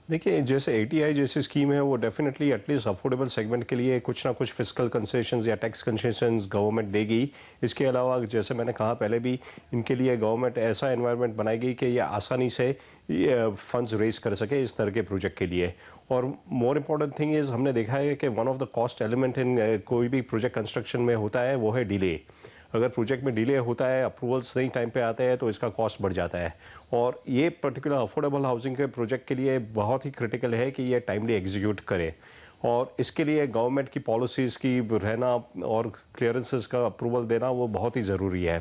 देखिए, जैसे ATI जैसी स्कीम है वो डेफिनेटली एटलीस्ट अफोर्डेबल सेगमेंट के लिए कुछ ना कुछ फिस्कल कंसेशंस या टैक्स कंसेशंस गवर्नमेंट देगी। इसके अलावा जैसे मैंने कहा पहले भी, इनके लिए गवर्नमेंट ऐसा एनवायरनमेंट बनाएगी कि ये आसानी से फंड्स रेज कर सके इस तरह के प्रोजेक्ट के लिए। और मोर इम्पॉर्टेंट थिंग इज़, हमने देखा है कि one of the cost element in कोई भी प्रोजेक्ट कंस्ट्रक्शन में होता है वो है डिले। अगर प्रोजेक्ट में डिले होता है, अप्रूवल्स नहीं टाइम पे आते हैं, तो इसका कॉस्ट बढ़ जाता है। और ये पर्टिकुलर अफोर्डेबल हाउसिंग के प्रोजेक्ट के लिए बहुत ही क्रिटिकल है कि ये टाइमली एग्जीक्यूट करे और इसके लिए गवर्नमेंट की पॉलिसीज़ की रहना और क्लियरेंसेस का अप्रूवल देना वो बहुत ही ज़रूरी है।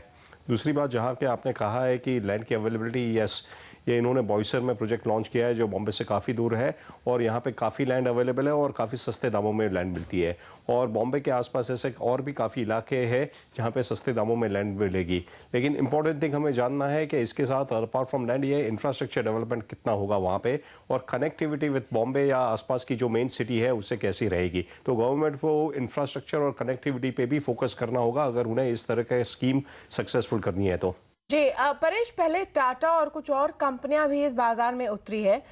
दूसरी बात, जहाँ के आपने कहा है कि लैंड की अवेलेबिलिटी, यस, ये इन्होंने बॉयसर में प्रोजेक्ट लॉन्च किया है जो बॉम्बे से काफ़ी दूर है और यहाँ पे काफ़ी लैंड अवेलेबल है और काफ़ी सस्ते दामों में लैंड मिलती है। और बॉम्बे के आसपास ऐसे और भी काफ़ी इलाके हैं जहाँ पे सस्ते दामों में लैंड मिलेगी। लेकिन इंपॉर्टेंट थिंग हमें जानना है कि इसके साथ अपार्ट फ्रॉम लैंड ये इंफ्रास्ट्रक्चर डेवलपमेंट कितना होगा वहाँ पे और कनेक्टिविटी विद बॉम्बे या आसपास की जो मेन सिटी है उससे कैसी रहेगी। तो गवर्नमेंट को इंफ्रास्ट्रक्चर और कनेक्टिविटी पे भी फोकस करना होगा अगर उन्हें इस तरह का स्कीम सक्सेसफुल करनी है तो। जी परेश, पहले टाटा और कुछ और कंपनियां भी इस बाजार में उतरी है,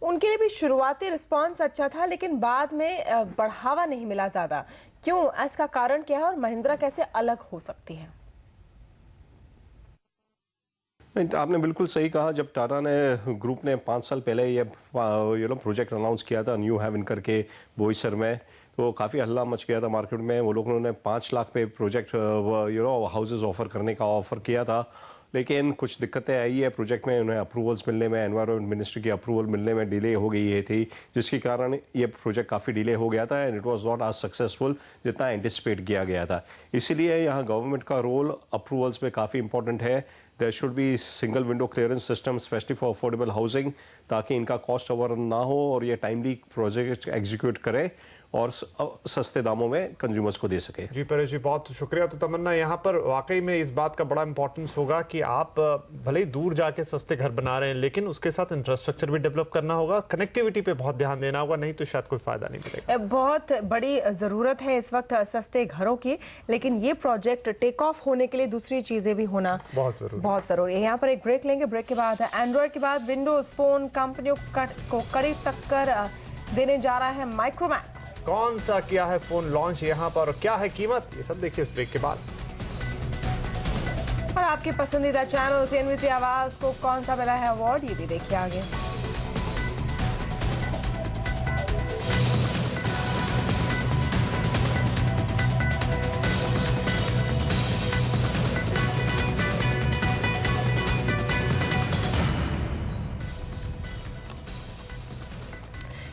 उनके लिए भी शुरुआती रिस्पांस अच्छा था लेकिन बाद में बढ़ावा नहीं मिला ज्यादा। क्यों, इसका कारण क्या है और महिंद्रा कैसे अलग हो सकती है? नहीं, तो आपने बिल्कुल सही कहा। जब टाटा ने ग्रुप ने 5 साल पहले ये प्रोजेक्ट अनाउंस किया था न्यू हेवन करके बोईसर में, तो काफ़ी हल्ला मच गया था मार्केट में। वो लोगों ने 5 लाख पे प्रोजेक्ट हाउसेज ऑफर करने का ऑफर किया था, लेकिन कुछ दिक्कतें आई है प्रोजेक्ट में। उन्हें अप्रूवल्स मिलने में, एनवायरनमेंट मिनिस्ट्री की अप्रूवल मिलने में डिले हो गई है थी, जिसके कारण ये प्रोजेक्ट काफ़ी डिले हो गया था एंड इट वाज नॉट आज सक्सेसफुल जितना एंटिसिपेट किया गया था। इसीलिए यहाँ गवर्नमेंट का रोल अप्रूवल्स में काफ़ी इंपॉर्टेंट है। There should be single window clearance system specially for affordable housing, ताकि इनका कॉस्ट ओवर ना हो और ये टाइमली प्रोजेक्ट एग्जीक्यूट करे और सस्ते दामों में कंज्यूमर्स को दे सके। जी परेश जी, बहुत शुक्रिया। तो तमन्ना, यहाँ पर वाकई में इस बात का बड़ा इंपॉर्टेंस होगा कि आप भले ही दूर जाके सस्ते घर बना रहे हैं लेकिन उसके साथ इंफ्रास्ट्रक्चर भी डेवलप करना होगा, कनेक्टिविटी पे बहुत ध्यान देना होगा, नहीं तो शायद कोई फायदा नहीं मिलेगा। बहुत बड़ी जरूरत है इस वक्त सस्ते घरों की, लेकिन ये प्रोजेक्ट टेक ऑफ होने के लिए दूसरी चीजें भी होना बहुत जरूरी है। यहाँ पर एक ब्रेक लेंगे, ब्रेक के बाद एंड्रॉइड के बाद विंडोज फोन कंपनियों को कड़ी टक्कर देने जा रहा है माइक्रोमैक्स। कौन सा किया है फोन लॉन्च यहाँ पर और क्या है कीमत, ये सब देखिए इस ब्रेक के बाद। और आपके पसंदीदा चैनल सीएनबीसी आवाज को कौन सा मिला है अवार्ड, ये भी देखिए आगे।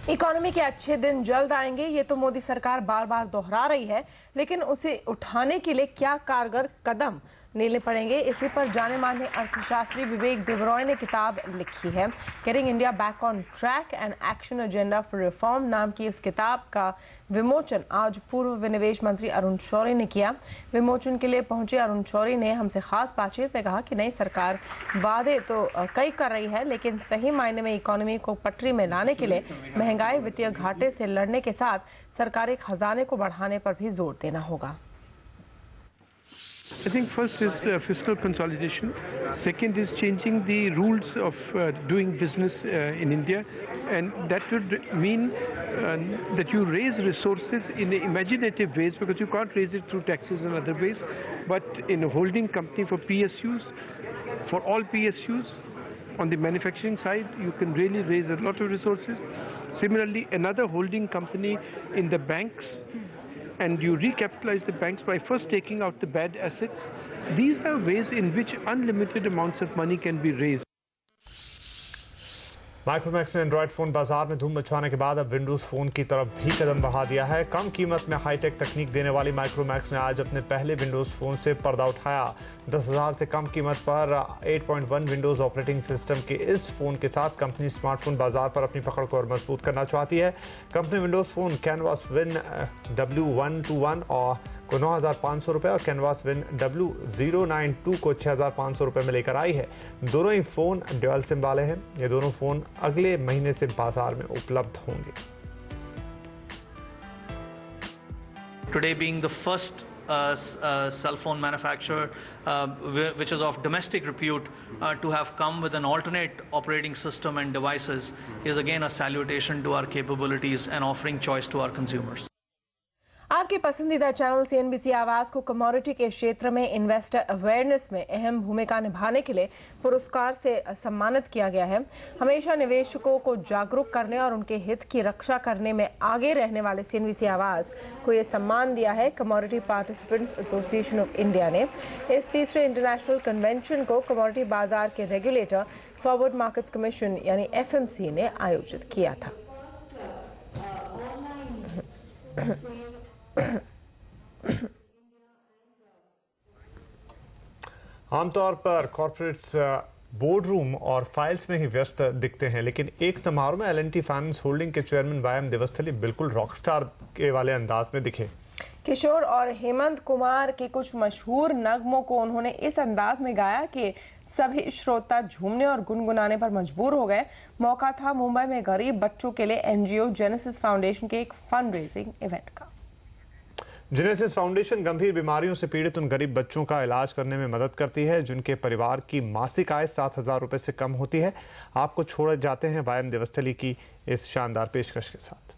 इकोनॉमी के अच्छे दिन जल्द आएंगे, ये तो मोदी सरकार बार बार दोहरा रही है, लेकिन उसे उठाने के लिए क्या कारगर कदम लेने पड़ेंगे, इसी पर जाने माने अर्थशास्त्री विवेक देबरॉय ने किताब लिखी है। Getting India back on track and action agenda for reform नाम की इस किताब का विमोचन आज पूर्व विनिवेश मंत्री अरुण शौरी ने किया। विमोचन के लिए पहुंचे अरुण शौरी ने हमसे खास बातचीत में कहा कि नई सरकार वादे तो कई कर रही है, लेकिन सही मायने में इकोनॉमी को पटरी में लाने के लिए महंगाई, वित्तीय घाटे से लड़ने के साथ सरकारी खजाने को बढ़ाने पर भी जोर देना होगा। I think first is fiscal consolidation. Second is changing the rules of doing business in India, and that would mean that you raise resources in imaginative ways, because you can't raise it through taxes and other ways, but in a holding company for PSUs, for all PSUs. On the manufacturing side, you can really raise a lot of resources. Similarly, another holding company in the banks, and you recapitalize the banks by first taking out the bad assets. These are ways in which unlimited amounts of money can be raised. Micromax ने Android phone बाजार में धूम मचाने के बाद अब Windows phone की तरफ भी कदम बढ़ा दिया है। कम कीमत में हाईटेक तकनीक देने वाली माइक्रोमैक्स ने आज अपने पहले विंडोज फोन से पर्दा उठाया। 10,000 से कम कीमत पर 8.1 विंडोज ऑपरेटिंग सिस्टम के इस फोन के साथ कंपनी स्मार्टफोन बाजार पर अपनी पकड़ को और मजबूत करना चाहती है। Company Windows phone canvas win W121 और को 9,500 रुपये और कैनवास विन W092 को 6,500 रुपये में लेकर आई है। दोनों ही फोन ड्यूअल सिम वाले हैं। ये दोनों फोन अगले महीने से बाजार में उपलब्ध होंगे। Today being the first cell phone manufacturer which is of domestic repute to have come with an alternate operating system and devices is again a salutation to our capabilities and offering choice to our consumers. आपके पसंदीदा channel CNBC आवाज को commodity के क्षेत्र में investor awareness में अहम भूमिका निभाने के लिए पुरस्कार से सम्मानित किया गया है। हमेशा निवेशकों को जागरूक करने और उनके हित की रक्षा करने में आगे रहने वाले सीएनबीसी आवाज को यह सम्मान दिया है commodity participants association of India ने। इस तीसरे इंटरनेशनल कन्वेंशन को कमोडिटी बाजार के रेगुलेटर फॉरवर्ड मार्केट्स कमीशन यानी FMC ने आयोजित किया था। आमतौर पर कॉर्पोरेट्स बोर्ड रूम और फाइल्स में ही व्यस्त दिखते हैं, लेकिन एक समारोह में L&T फाइनेंस होल्डिंग के चेयरमैन व्यायाम देवस्थली बिल्कुल रॉकस्टार के वाले अंदाज में दिखे। किशोर और हेमंत कुमार के कुछ मशहूर नगमों को उन्होंने इस अंदाज में गाया कि सभी श्रोता झूमने और गुनगुनाने पर मजबूर हो गए। मौका था मुंबई में गरीब बच्चों के लिए NGO जेनेसिस फाउंडेशन के एक फंड रेजिंग इवेंट का। जेनेसिस फाउंडेशन गंभीर बीमारियों से पीड़ित उन गरीब बच्चों का इलाज करने में मदद करती है जिनके परिवार की मासिक आय 7,000 रुपए से कम होती है। आपको छोड़ जाते हैं व्यायाम देवस्थली की इस शानदार पेशकश के साथ।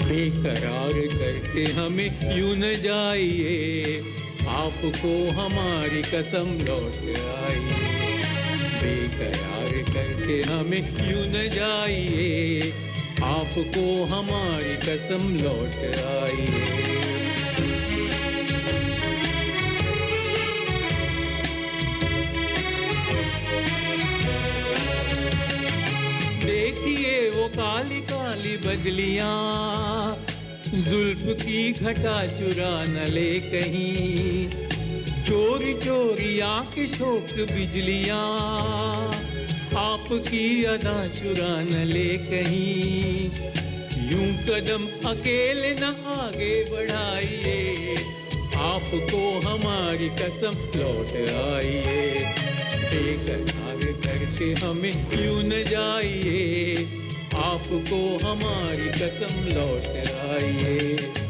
बेकरार करके हमें यूं न जाइए, आपको हमारी कसम लौट आई। बेकरार करके हमें यूं न जाइए, आपको हमारी कसम लौट आई। देखिए वो काली काली बदलियां, जुल्फ की घटा चुरा न ले कहीं, चोरी चोरी आके शोक बिजलियां, आपकी अदा चुरा न ले कहीं। यूं कदम अकेले न आगे बढ़ाइए, आपको हमारी कसम लौट आइए। बेकरार करके हमें यूं न जाइए, आपको हमारी कसम लौट आइए।